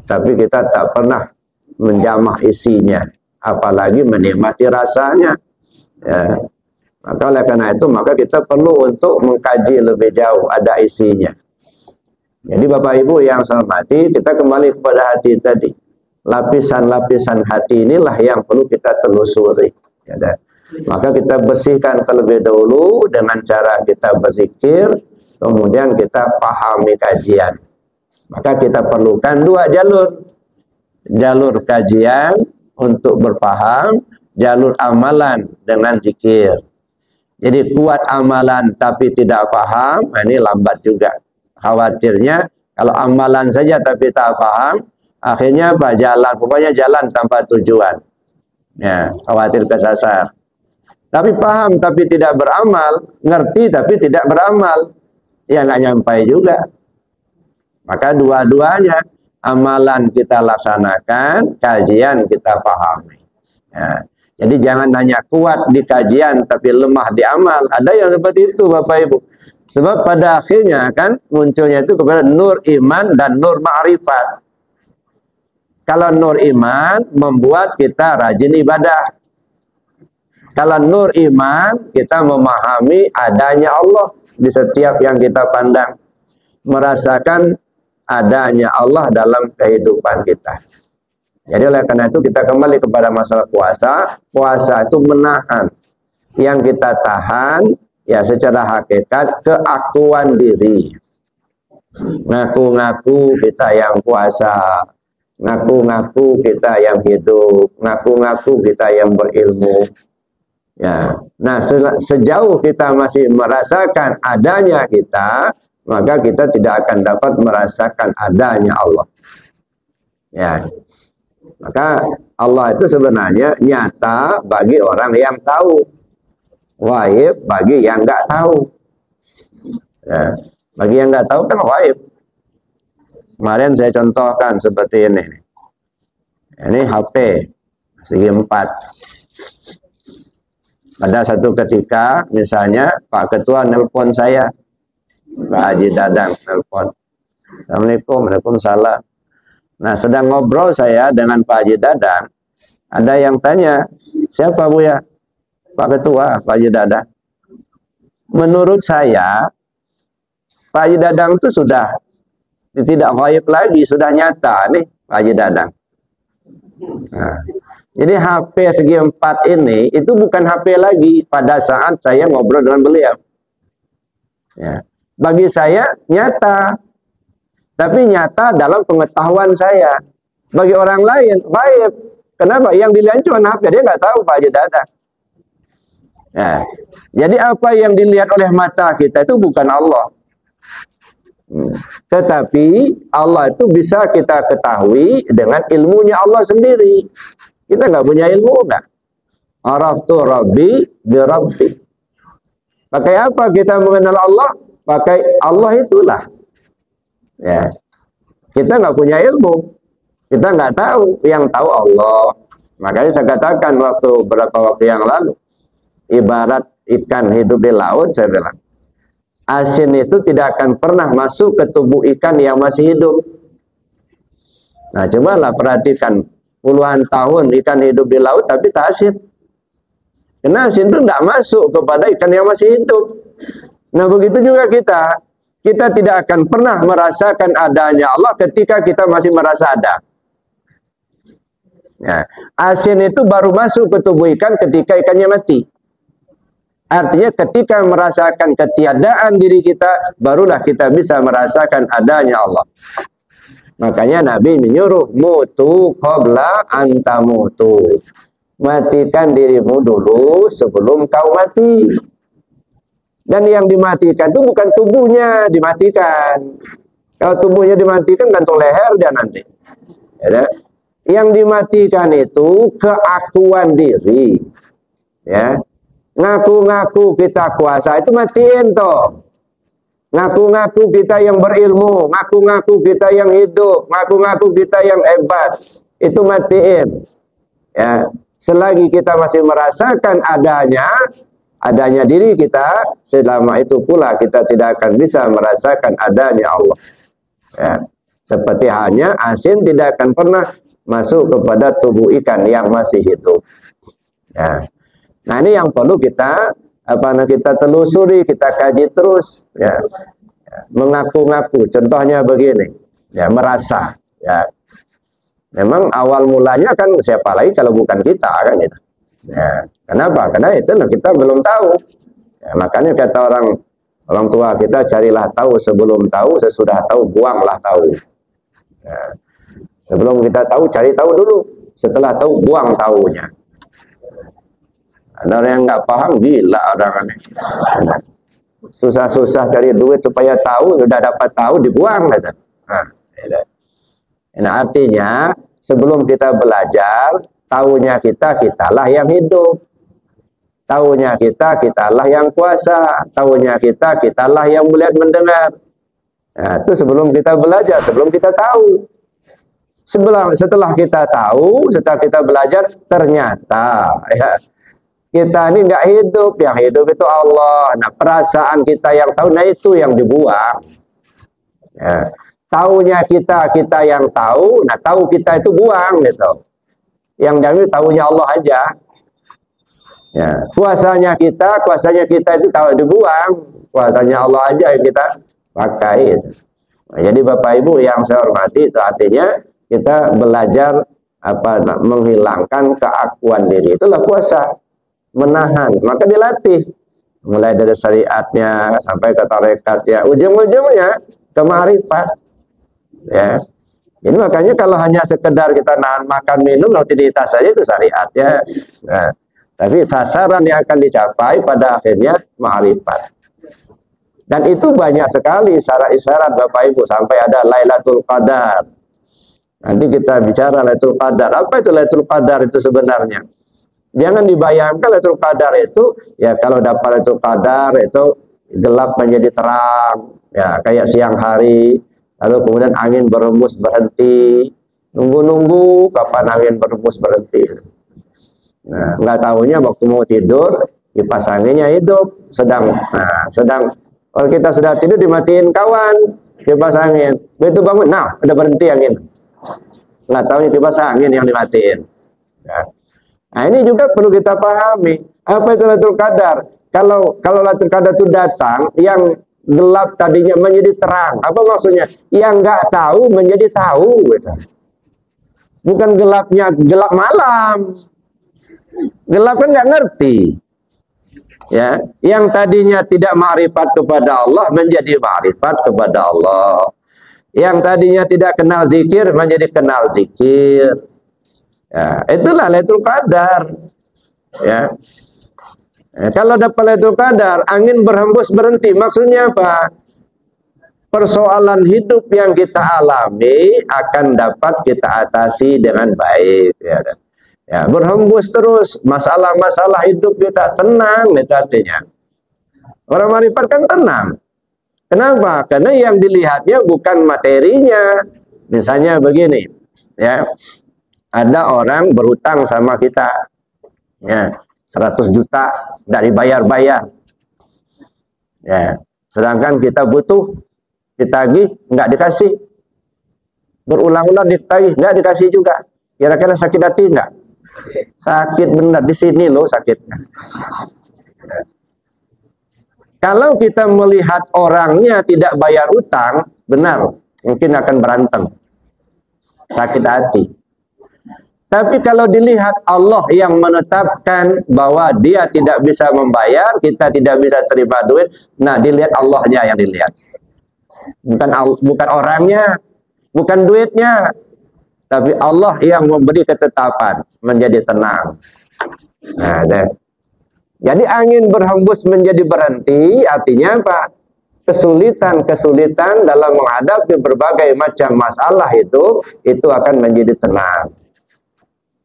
A: Tapi kita tak pernah menjamah isinya. Apalagi menikmati rasanya. Ya. Maka oleh karena itu, maka kita perlu untuk mengkaji lebih jauh. Ada isinya. Jadi Bapak Ibu yang saya hormati, kita kembali kepada hati tadi. Lapisan-lapisan hati inilah yang perlu kita telusuri. Ya, maka kita bersihkan terlebih dahulu dengan cara kita berzikir, kemudian kita pahami kajian. Maka kita perlukan 2 jalur. Jalur kajian untuk berpaham, jalur amalan dengan zikir. Jadi kuat amalan tapi tidak paham, ini lambat juga. Khawatirnya kalau amalan saja tapi tak paham, akhirnya apa? Jalan, pokoknya jalan tanpa tujuan. Ya, khawatir kesasar. Tapi paham tapi tidak beramal, ngerti tapi tidak beramal, ya nggak nyampai juga. Maka dua-duanya, amalan kita laksanakan, kajian kita pahami. Ya. Jadi jangan hanya kuat di kajian tapi lemah di amal. Ada yang seperti itu Bapak Ibu. Sebab pada akhirnya kan munculnya itu kepada nur iman dan nur ma'rifat. Kalau nur iman membuat kita rajin ibadah. Kalau nur iman kita memahami adanya Allah di setiap yang kita pandang. Merasakan adanya Allah dalam kehidupan kita. Jadi oleh karena itu kita kembali kepada masalah puasa. Puasa itu menahan. Yang kita tahan ya secara hakikat keakuan diri. Ngaku-ngaku kita yang puasa. Ngaku-ngaku kita yang hidup. Ngaku-ngaku kita yang berilmu. Ya. Nah sejauh kita masih merasakan adanya kita, maka kita tidak akan dapat merasakan adanya Allah. Ya. Maka Allah itu sebenarnya nyata bagi orang yang tahu, gaib bagi yang nggak tahu. Ya, bagi yang nggak tahu kan gaib. Kemarin saya contohkan seperti ini. Ini HP segi 4. Pada satu ketika, misalnya Pak Ketua nelpon saya, Pak Haji Dadang nelpon. Assalamualaikum, waalaikumsalam. Nah, sedang ngobrol saya dengan Pak Haji Dadang, ada yang tanya, siapa Bu ya? Pak Ketua, Pak Haji Dadang. Menurut saya, Pak Haji Dadang itu sudah tidak gaib lagi, sudah nyata nih Pak Haji Dadang. Nah, jadi HP segi 4 ini, itu bukan HP lagi pada saat saya ngobrol dengan beliau. Ya. Bagi saya, nyata. Tapi nyata dalam pengetahuan saya. Bagi orang lain, gaib. Kenapa? Yang dilihat cuma HP, dia nggak tahu Pak Haji Dadang. Ya. Jadi apa yang dilihat oleh mata kita itu bukan Allah. Tetapi Allah itu bisa kita ketahui dengan ilmunya Allah sendiri. Kita nggak punya ilmu, nggak. Araftu Rabbi bi Rabbi. Pakai apa kita mengenal Allah? Pakai Allah itulah. Ya, kita nggak punya ilmu, kita nggak tahu, yang tahu Allah. Makanya saya katakan beberapa waktu yang lalu, ibarat ikan hidup di laut, saya bilang, asin itu tidak akan pernah masuk ke tubuh ikan yang masih hidup. Nah, cobalah perhatikan, puluhan tahun ikan hidup di laut tapi tak asin. Karena asin itu nggak masuk kepada ikan yang masih hidup. Nah, begitu juga kita tidak akan pernah merasakan adanya Allah ketika kita masih merasa ada. Ya, asin itu baru masuk ke tubuh ikan ketika ikannya mati. Artinya ketika merasakan ketiadaan diri kita, barulah kita bisa merasakan adanya Allah. Makanya Nabi menyuruh, mutu qabla antamutu. Matikan dirimu dulu sebelum kau mati. Dan yang dimatikan itu bukan tubuhnya dimatikan. Kalau tubuhnya dimatikan gantung leher dia nanti. Ya, yang dimatikan itu keakuan diri. Ya, ngaku-ngaku kita kuasa itu matiin toh. Ngaku-ngaku kita yang berilmu, ngaku-ngaku kita yang hidup, ngaku-ngaku kita yang hebat, itu matiin. Ya, selagi kita masih merasakan adanya diri kita, selama itu pula kita tidak akan bisa merasakan adanya Allah. Ya. Seperti hanya asin tidak akan pernah masuk kepada tubuh ikan yang masih hidup. Ya. Nah, ini yang perlu kita telusuri, kita kaji terus. Ya. Mengaku-ngaku, contohnya begini, ya, merasa. Ya. Memang awal mulanya kan siapa lagi kalau bukan kita kan itu. Ya. Kenapa? Karena itu kita belum tahu. Ya, makanya kata orang tua kita, carilah tahu sebelum tahu, sesudah tahu buanglah tahu. Ya. Sebelum kita tahu, cari tahu dulu. Setelah tahu, buang tahunya. Ada orang yang nggak paham, gila orang aneh. Susah-susah cari duit supaya tahu, sudah dapat tahu dibuang kata. Nah, artinya sebelum kita belajar, tahunya kitalah yang hidup. Tahunya kitalah yang kuasa. Tahunya kitalah yang melihat mendengar. Nah, itu sebelum kita belajar, sebelum kita tahu. Setelah kita tahu, setelah kita belajar, ternyata ya, kita ini nggak hidup, yang hidup itu Allah. Nah, perasaan kita yang tahu, nah itu yang dibuang. Ya. Taunya kita yang tahu, nah tahu kita itu buang gitu. Yang diambil tahunya Allah aja. Ya, kuasanya kita itu tahu dibuang, kuasanya Allah aja yang kita pakai. Gitu. Nah, jadi Bapak Ibu yang saya hormati, itu artinya kita belajar menghilangkan keakuan diri. Itulah puasa, menahan. Maka dilatih, mulai dari syariatnya sampai ke tarekatnya, ujung-ujungnya ke ma'rifat. Ya, ini makanya kalau hanya sekedar kita nahan makan minum, rutinitas saja itu syariatnya. Nah, tapi sasaran yang akan dicapai pada akhirnya ma'rifat. Dan itu banyak sekali isyarat-isyarat Bapak Ibu, sampai ada Lailatul Qadar. Nanti kita bicara Lailatul Qadar. Apa itu Lailatul Qadar itu sebenarnya? Jangan dibayangkan Lailatul Qadar itu, ya kalau dapat Lailatul Qadar itu gelap menjadi terang, ya kayak siang hari, lalu kemudian angin berhembus berhenti, nunggu-nunggu kapan angin berhembus berhenti. Nah, nggak tahunya waktu mau tidur, kipas anginnya hidup, sedang kalau kita sudah tidur dimatiin kawan, kipas angin, begitu bangun, nah udah berhenti angin. Nggak tahunya kipas angin yang dimatiin. Nah, ini juga perlu kita pahami. Apa itu Lailatul Qadar? Kalau Lailatul Qadar itu datang, yang gelap tadinya menjadi terang. Apa maksudnya? Yang nggak tahu menjadi tahu. Gitu. Bukan gelapnya gelap malam. Gelap kan nggak ngerti. Ya, yang tadinya tidak ma'rifat kepada Allah menjadi ma'rifat kepada Allah. Yang tadinya tidak kenal zikir menjadi kenal zikir. Ya, itulah Lailatul Qadar. Ya. Kalau dapat Lailatul Qadar, angin berhembus berhenti. Maksudnya apa? Persoalan hidup yang kita alami akan dapat kita atasi dengan baik. Ya, berhembus terus masalah-masalah hidup kita, tenang itu artinya. Orang ma'rifat kan tenang. Kenapa? Karena yang dilihatnya bukan materinya. Misalnya begini, ya. Ada orang berhutang sama kita. Ya, 100 juta dari bayar-bayar. Ya, sedangkan kita butuh, ditagih, nggak dikasih. Berulang-ulang ditagih, nggak dikasih juga. Kira-kira sakit hati nggak? Sakit benar, di sini loh sakitnya. Kalau kita melihat orangnya tidak bayar utang, benar, mungkin akan berantem. Sakit hati. Tapi kalau dilihat Allah yang menetapkan bahwa dia tidak bisa membayar, kita tidak bisa terima duit, nah dilihat Allahnya yang dilihat. Bukan orangnya, bukan duitnya, tapi Allah yang memberi ketetapan, menjadi tenang. Nah, jadi angin berhembus menjadi berhenti, artinya apa? Kesulitan dalam menghadapi berbagai macam masalah itu akan menjadi tenang.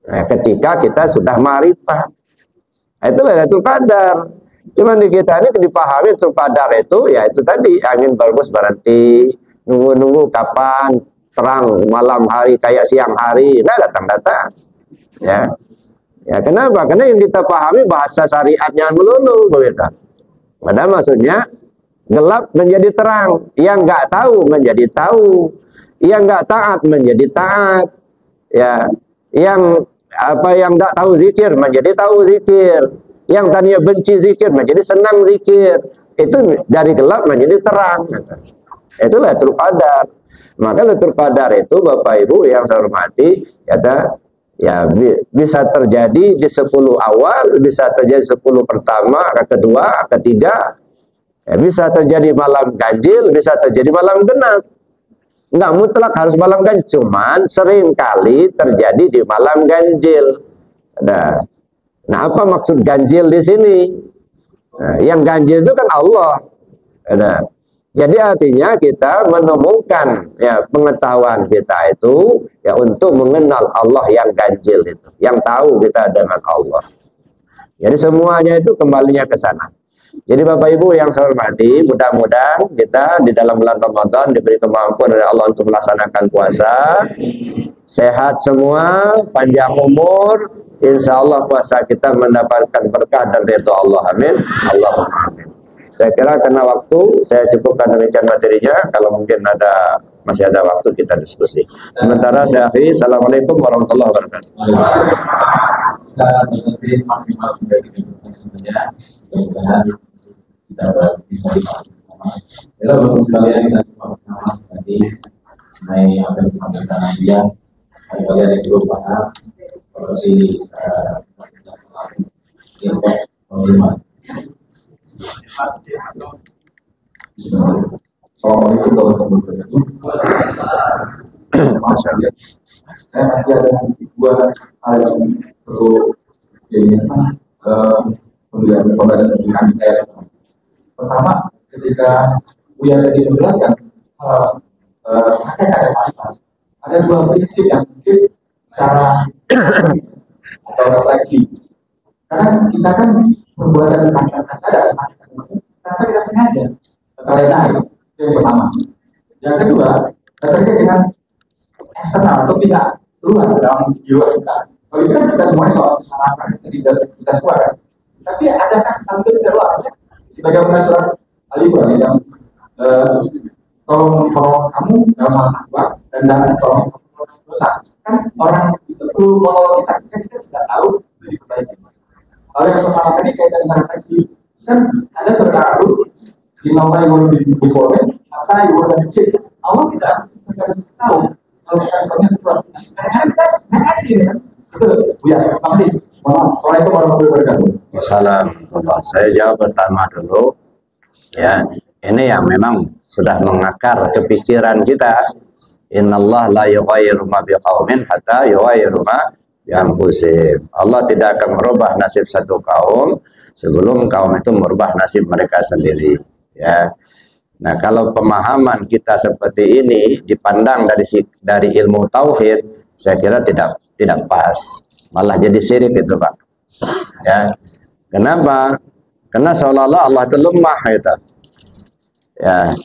A: Nah, ketika kita sudah ma'rifah. Itulah Lailatul Qadar. Cuman di kita ini dipahami Lailatul Qadar itu, ya itu tadi, angin berhembus berhenti, nunggu-nunggu kapan terang malam hari kayak siang hari, nah datang-datang. Ya. Ya, kenapa? Karena yang kita pahami bahasa syariatnya melulu begitu. Padahal maksudnya gelap menjadi terang, yang nggak tahu menjadi tahu, yang nggak taat menjadi taat. Ya, yang nggak tahu zikir menjadi tahu zikir, yang tadinya benci zikir menjadi senang zikir. Itu dari gelap menjadi terang. Itulah Lailatul Qadar. Maka Lailatul Qadar itu Bapak Ibu yang saya hormati, ya bisa terjadi di 10 awal, bisa terjadi 10 pertama, kedua, ketiga, ya, bisa terjadi malam ganjil, bisa terjadi malam genap. Nggak mutlak harus malam ganjil, cuman sering kali terjadi di malam ganjil. Nah, Nah, apa maksud ganjil di sini? Nah, yang ganjil itu kan Allah. Nah, jadi artinya kita menemukan ya pengetahuan kita itu ya untuk mengenal Allah yang ganjil itu, yang tahu kita dengan Allah. Jadi semuanya itu kembalinya ke sana. Jadi Bapak Ibu yang saya hormati, mudah-mudahan kita di dalam bulan Ramadan diberi kemampuan oleh Allah untuk melaksanakan puasa, sehat semua, panjang umur, insya Allah puasa kita mendapatkan berkah dan ridho Allah. Amin. Allahumma amin. Saya kira karena waktu, saya cukupkan demikian materinya. Kalau mungkin masih ada waktu kita diskusi. Sementara saya akhiri. Assalamualaikum warahmatullahi wabarakatuh.
C: Kita diskusi maksimal dari kita. Mudah-mudahan kita bisa bersama. Jadi untuk sekalian kita bersama tadi mengenai apa yang disampaikan dia. Kali ada dua panah seperti import penerimaan. Soal itu kalau kemudian itu, saya masih ada dua hal yang perlu jadi pembelian dan pendidikan saya. Pertama, ketika Buya tadi menjelaskan hakikat marifat, ada dua prinsip yang mungkin secara atau refleksi. Karena kita kan perbuatan tanpa sadar, tanpa kita sengaja, terlena itu yang pertama. Yang kedua, terkait dengan eksternal atau tidak luar dalam jiwa kita. Kalau itu kan kita semuanya soal kesalahan kita semua kan. Tapi adakah sampai di luar? Sebagaimana surat Al-Imran yang tolong kamu dalam hal takwa dan jangan tolong dosa. Kan orang itu perlu menolong kita tidak tahu lebih baik. Kalau yang pertama tadi kaitan dengan taksi, kan ada saudara di nomor yang di komen, maka yang dan cek Allah tidak tahu kalau kita punya surat. Kadang-kadang kita nggak kasih kan? Betul, ya, makasih. Assalamualaikum warahmatullahi wabarakatuh.
A: Assalamualaikum. Saya jawab pertama dulu. Ya, ini yang memang sudah mengakar ke pikiran kita. Innallaha la yughayyiru ma biqaumin hatta yughayyiru ma bi anfusihim. Allah tidak akan merubah nasib satu kaum sebelum kaum itu merubah nasib mereka sendiri. Ya. Nah, kalau pemahaman kita seperti ini dipandang dari ilmu tauhid, saya kira tidak pas. Malah jadi syirik itu, Pak. Ya. Kenapa? Karena seolah-olah Allah itu lemah itu. Ya.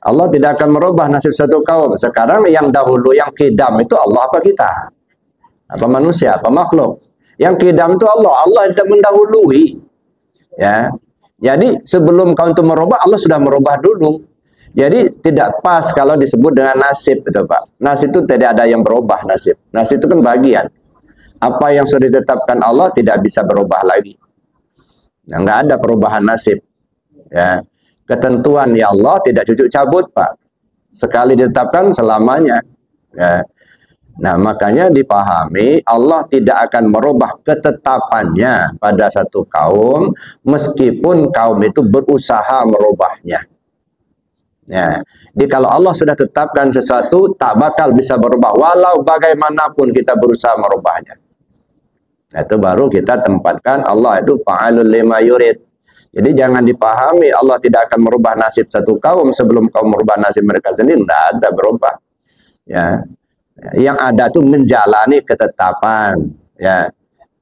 A: Allah tidak akan merubah nasib satu kaum. Sekarang yang dahulu, yang kidam itu Allah apa kita? Apa manusia? Apa makhluk? Yang kidam itu Allah. Allah tidak mendahului. Ya. Jadi sebelum kaum itu merubah, Allah sudah merubah dulu. Jadi tidak pas kalau disebut dengan nasib itu, Pak. Nasib itu tidak ada yang berubah nasib. Nasib itu kan bagian. Apa yang sudah ditetapkan Allah tidak bisa berubah lagi. Nah, nggak ada perubahan nasib. Ya. Ketentuan ya Allah tidak cucuk cabut, Pak. Sekali ditetapkan selamanya. Ya. Nah, makanya dipahami Allah tidak akan merubah ketetapannya pada satu kaum meskipun kaum itu berusaha merubahnya. Ya. Jadi kalau Allah sudah tetapkan sesuatu tak bakal bisa berubah walau bagaimanapun kita berusaha merubahnya. Nah, itu baru kita tempatkan Allah itu fa'alul lima yurid. Jadi jangan dipahami Allah tidak akan merubah nasib satu kaum sebelum kaum merubah nasib mereka sendiri. Tidak ada berubah. Ya. Yang ada itu menjalani ketetapan. Ya.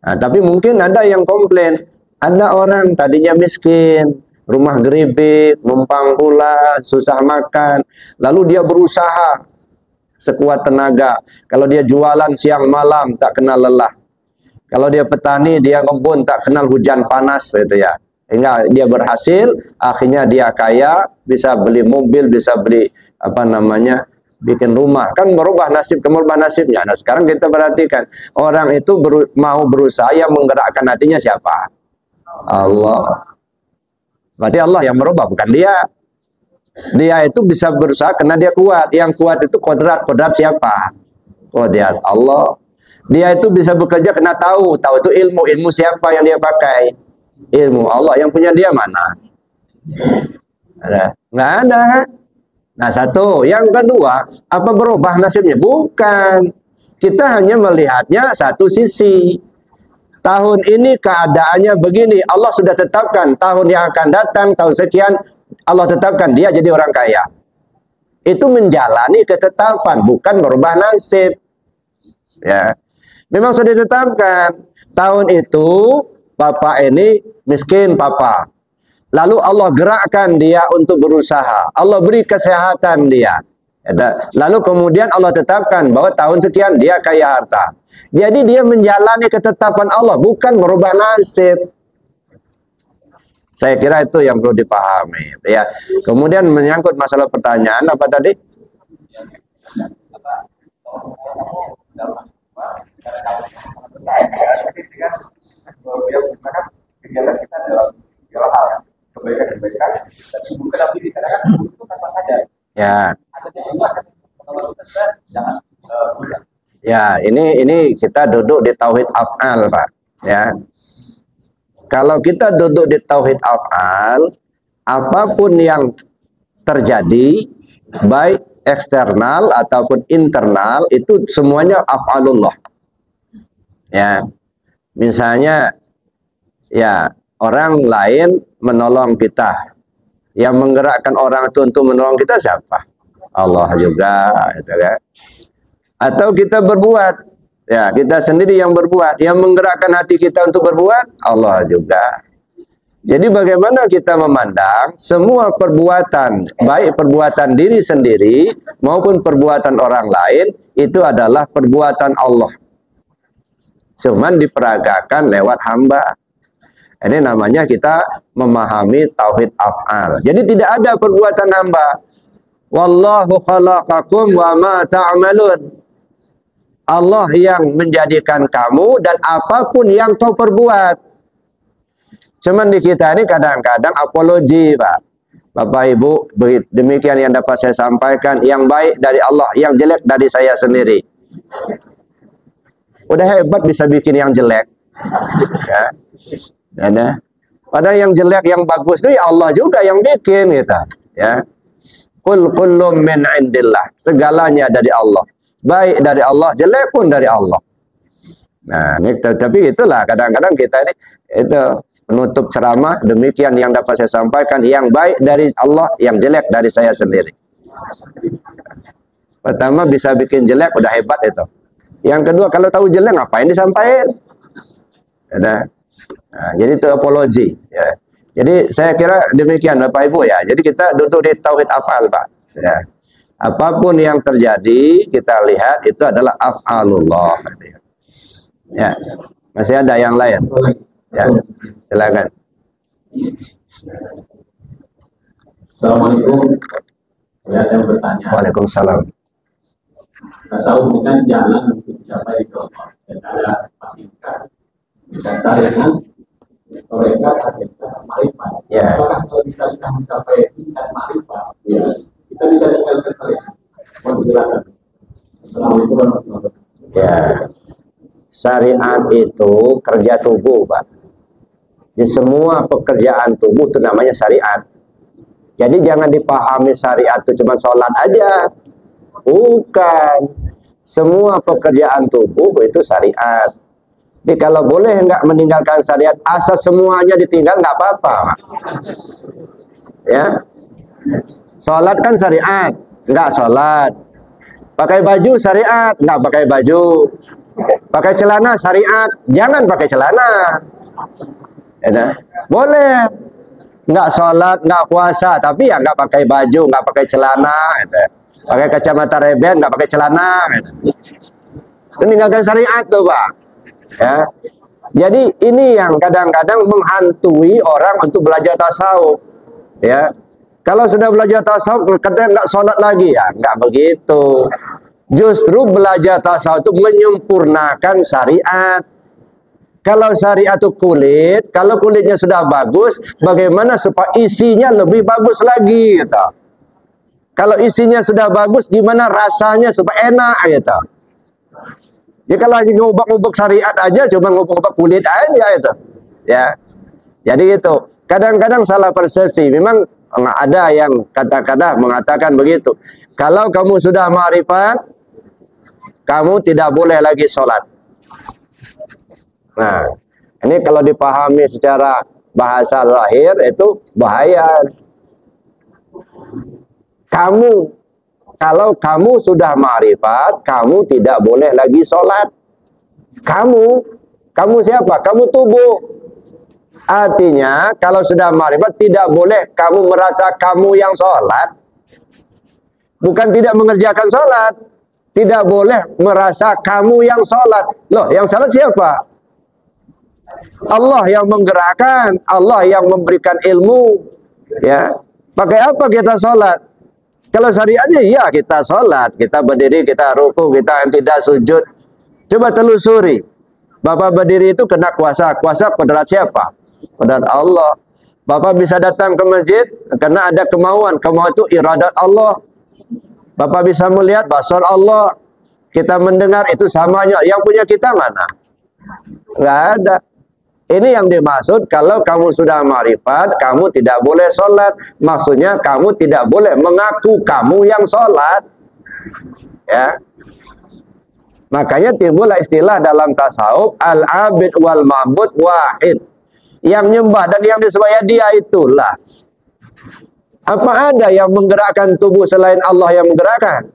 A: Nah, tapi mungkin ada yang komplain. Ada orang tadinya miskin, rumah geribik, numpang pula, susah makan. Lalu dia berusaha sekuat tenaga. Kalau dia jualan siang malam tak kenal lelah. Kalau dia petani, dia kebun tak kenal hujan panas gitu ya. Hingga dia berhasil, akhirnya dia kaya, bisa beli mobil, bisa beli bikin rumah. Kan merubah nasibnya. Nah, sekarang kita perhatikan, orang itu mau berusaha, yang menggerakkan hatinya siapa? Allah. Berarti Allah yang merubah, bukan dia. Dia itu bisa berusaha karena dia kuat. Yang kuat itu kodrat siapa? Kodrat Allah. Dia itu bisa bekerja karena tahu itu ilmu siapa yang dia pakai? Ilmu Allah. Yang punya dia mana? Ada? Nggak ada. Nah, satu. Yang kedua, apa berubah nasibnya? Bukan. Kita hanya melihatnya satu sisi. tahun ini keadaannya begini, Allah sudah tetapkan tahun yang akan datang, tahun sekian, Allah tetapkan dia jadi orang kaya. Itu menjalani ketetapan, bukan merubah nasib. Ya, memang sudah ditetapkan tahun itu bapak ini miskin papa. Lalu Allah gerakkan dia untuk berusaha. Allah beri kesehatan dia. Lalu kemudian Allah tetapkan bahwa tahun sekian dia kaya harta. Jadi dia menjalani ketetapan Allah, bukan merubah nasib. Saya kira itu yang perlu dipahami. Ya. Kemudian menyangkut masalah pertanyaan apa tadi?
C: Kegiatan kita dalam segala hal, kebaikan-kebaikan, tapi bukan lebih dikatakan itu tanpa sadar.
A: Ya.
C: Ada sesuatu kalau kita sadar jangan mudah.
A: Ya, ini kita duduk di tauhid af'al, Pak. Ya. Kalau kita duduk di tauhid af'al, apapun yang terjadi, baik eksternal ataupun internal, itu semuanya af'alullah. Ya. Misalnya, ya, orang lain menolong kita. Yang menggerakkan orang itu untuk menolong kita siapa? Allah juga, gitu kan. Atau kita berbuat, ya, kita sendiri yang berbuat. Yang menggerakkan hati kita untuk berbuat, Allah juga. Jadi bagaimana kita memandang semua perbuatan, baik perbuatan diri sendiri maupun perbuatan orang lain, itu adalah perbuatan Allah. Cuman diperagakan lewat hamba. Ini namanya kita memahami tauhid af'al. Jadi tidak ada perbuatan hamba. Wallahu khalaqakum wa ma ta'malun. Allah yang menjadikan kamu dan apapun yang kau perbuat. Cuman di kita ini kadang-kadang apologi, Pak. Bapak Ibu, demikian yang dapat saya sampaikan. Yang baik dari Allah, yang jelek dari saya sendiri. Udah hebat bisa bikin yang jelek. Ya. Ada. Padahal yang jelek, yang bagus itu ya Allah juga yang bikin gitu. Ya. Kullum min indillah. Segalanya dari Allah. Baik dari Allah, jelek pun dari Allah. Nah, ini, tapi itulah kadang-kadang kita ini itu penutup ceramah, demikian yang dapat saya sampaikan, yang baik dari Allah, yang jelek dari saya sendiri. Pertama bisa bikin jelek udah hebat itu. Yang kedua kalau tahu jelek ngapain disampaikan? Nah, jadi itu apologi. Ya. Jadi saya kira demikian Bapak Ibu ya. Jadi kita duduk di tauhid afal, Pak. Ya. Apapun yang terjadi, kita lihat itu adalah af'alullah. Ya, masih ada yang lain? Ya, silakan.
C: Assalamualaikum. Ya, saya bertanya.
A: Waalaikumsalam.
C: Tasawuf bukan jalan untuk mencapai itu. Dan ada hakikat dan syariat. Mereka hakikat ma'rifat.
A: Ya.
C: Apakah kalau bisa kita mencapai tingkat ma'rifat, ya, kita bisa tinggalkan syariat. Mohon penjelasan. Assalamualaikum warahmatullahi wabarakatuh.
A: Ya. Syariat itu kerja tubuh, Pak. Di semua pekerjaan tubuh itu namanya syariat. Jadi jangan dipahami syariat itu cuma sholat aja. Bukan. Semua pekerjaan tubuh itu syariat. Jadi kalau boleh nggak meninggalkan syariat, asal semuanya ditinggal nggak apa-apa. Ya. Sholat kan syariat, nggak sholat. Pakai baju syariat, nggak pakai baju. Pakai celana syariat, jangan pakai celana. Ya, boleh nggak sholat, nggak puasa, tapi ya nggak pakai baju, nggak pakai celana. Ya. Pakai kacamata reben, nggak pakai celana. Ya. Itu meninggalkan syariat tuh, Pak. Ya. Jadi ini yang kadang-kadang menghantui orang untuk belajar tasawuf. Ya. Kalau sudah belajar tasawuf, katanya nggak sholat lagi ya, nggak begitu. Justru belajar tasawuf itu menyempurnakan syariat. Kalau syariat itu kulit, kalau kulitnya sudah bagus, bagaimana supaya isinya lebih bagus lagi, gitu. Kalau isinya sudah bagus, gimana rasanya supaya enak, gitu. Ya kalau hanya ngubek-ngubek syariat aja, cuma ngubek-ngubek kulit aja, itu. Ya, jadi itu. Kadang-kadang salah persepsi. Memang ada yang kata-kata mengatakan begitu. Kalau kamu sudah ma'rifat, kamu tidak boleh lagi sholat. Nah, Ini kalau dipahami secara bahasa lahir itu bahaya. Kalau kamu sudah ma'rifat, kamu tidak boleh lagi sholat. Kamu siapa? Kamu tubuh. Artinya, kalau sudah ma'rifat, tidak boleh kamu merasa kamu yang sholat. Bukan tidak mengerjakan sholat. Tidak boleh merasa kamu yang sholat. Loh, yang sholat siapa? Allah yang menggerakkan, Allah yang memberikan ilmu. Ya, pakai apa kita sholat? Kalau syariatnya, ya kita sholat, kita berdiri, kita ruku, kita tidak sujud. Coba telusuri. Bapak berdiri itu kena kuasa. Kuasa kodrat siapa? Kodrat Allah. Bapak bisa datang ke masjid karena ada kemauan. Kemauan itu iradat Allah. Bapak bisa melihat basar Allah. Kita mendengar itu samanya. Yang punya kita mana? Nggak ada. Ini yang dimaksud kalau kamu sudah ma'rifat, kamu tidak boleh sholat. Maksudnya kamu tidak boleh mengaku kamu yang sholat. Ya. Makanya timbullah istilah dalam tasawuf, al-abid wal ma'bud wahid. Yang nyembah dan yang disembah dia itulah. Apa ada yang menggerakkan tubuh selain Allah yang menggerakkan?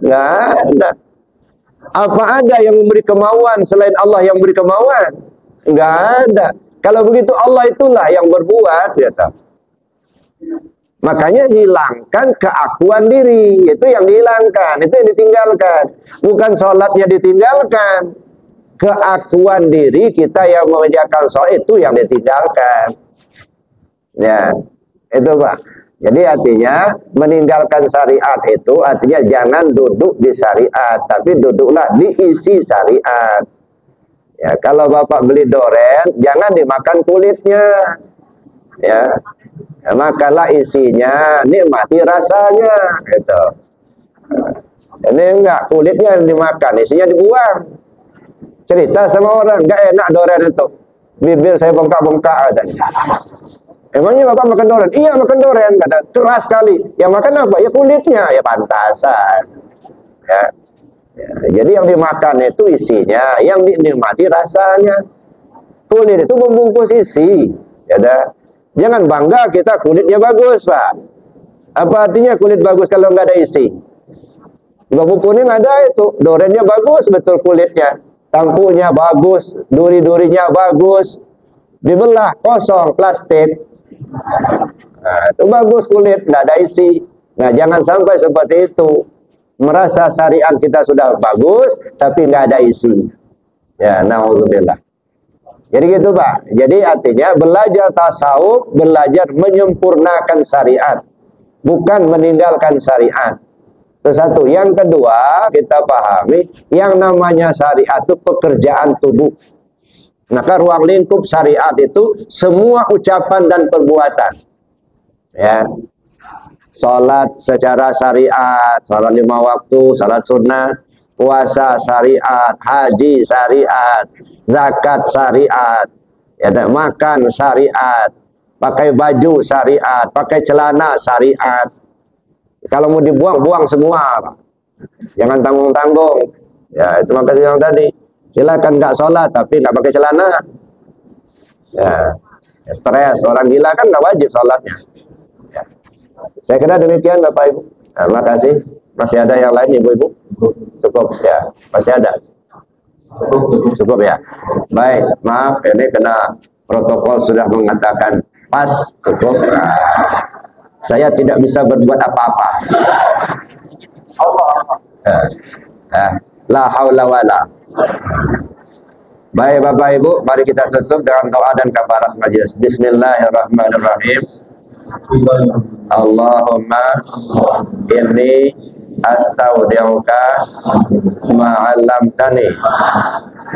A: Nggak ada. Apa ada yang memberi kemauan selain Allah yang memberi kemauan? Nggak ada. Kalau begitu Allah itulah yang berbuat, ya tahu. Makanya hilangkan keakuan diri, itu yang dihilangkan, itu yang ditinggalkan. Bukan sholatnya ditinggalkan, keakuan diri kita yang mengerjakan sholat itu yang ditinggalkan. Ya, itu Pak. Jadi artinya meninggalkan syariat itu artinya jangan duduk di syariat, tapi duduklah diisi syariat. Ya, kalau Bapak beli doren, jangan dimakan kulitnya. Ya, makanlah isinya, nikmati rasanya, gitu. Ini enggak, kulitnya yang dimakan, isinya dibuang. Cerita sama orang, enggak enak doren itu. Bibir saya bengkak-bengkak katanya. Emangnya Bapak makan doren? Iya makan doren, kata. Keras sekali. Yang makan apa? Ya kulitnya, ya pantasan. Ya. Ya, jadi yang dimakan itu isinya, yang dinikmati rasanya. Kulit itu membungkus isi. Ya dah. Jangan bangga kita kulitnya bagus, Pak. Apa artinya kulit bagus kalau nggak ada isi? Bambu kuning ada itu, dorennya bagus betul kulitnya, tampunya bagus, duri-durinya bagus, dibelah kosong plastik. Nah, itu bagus kulit, nggak ada isi. Nah, jangan sampai seperti itu. Merasa syariat kita sudah bagus, tapi nggak ada isi. Ya, na'udzubillah. Jadi gitu Pak. Jadi artinya belajar tasawuf, belajar menyempurnakan syariat, bukan meninggalkan syariat. Itu satu. Yang kedua, kita pahami, yang namanya syariat itu pekerjaan tubuh. Maka ruang lingkup syariat itu semua ucapan dan perbuatan. Ya. Salat secara syariat, salat 5 waktu, salat sunnah, puasa syariat, haji syariat, zakat syariat, ya, makan syariat, pakai baju syariat, pakai celana syariat. Kalau mau dibuang, buang semua. Jangan tanggung-tanggung. Ya, itu makasih yang tadi. Silakan nggak sholat, tapi nggak pakai celana. Ya, stres. Orang gila kan nggak wajib sholatnya. Ya. Saya kira demikian Bapak Ibu. Nah, makasih. Masih ada yang lain Ibu-Ibu? Cukup ya, masih ada. Cukup ya. Baik, maaf ini kena protokol sudah mengatakan pas, cukup. Saya tidak bisa berbuat apa-apa. La haula wala. Baik Bapak Ibu, mari kita tutup dengan doa dan kafarat majelis. Bismillahirrahmanirrahim. Allahumma inni astaudiuka ma 'allamtani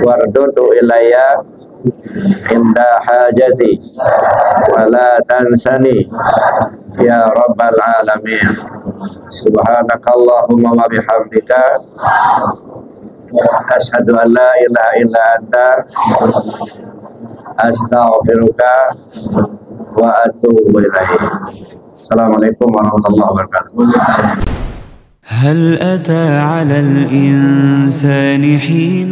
A: wardudu ilayya inda hajati wa la tansani ya rabbal alamin. Subhanakallahumma wa bihamdika asyhadu an la ilaha illa anta astaghfiruka wa atubu ilaik. Assalamualaikum warahmatullahi wabarakatuh.
B: هل أتى على الإنسان حين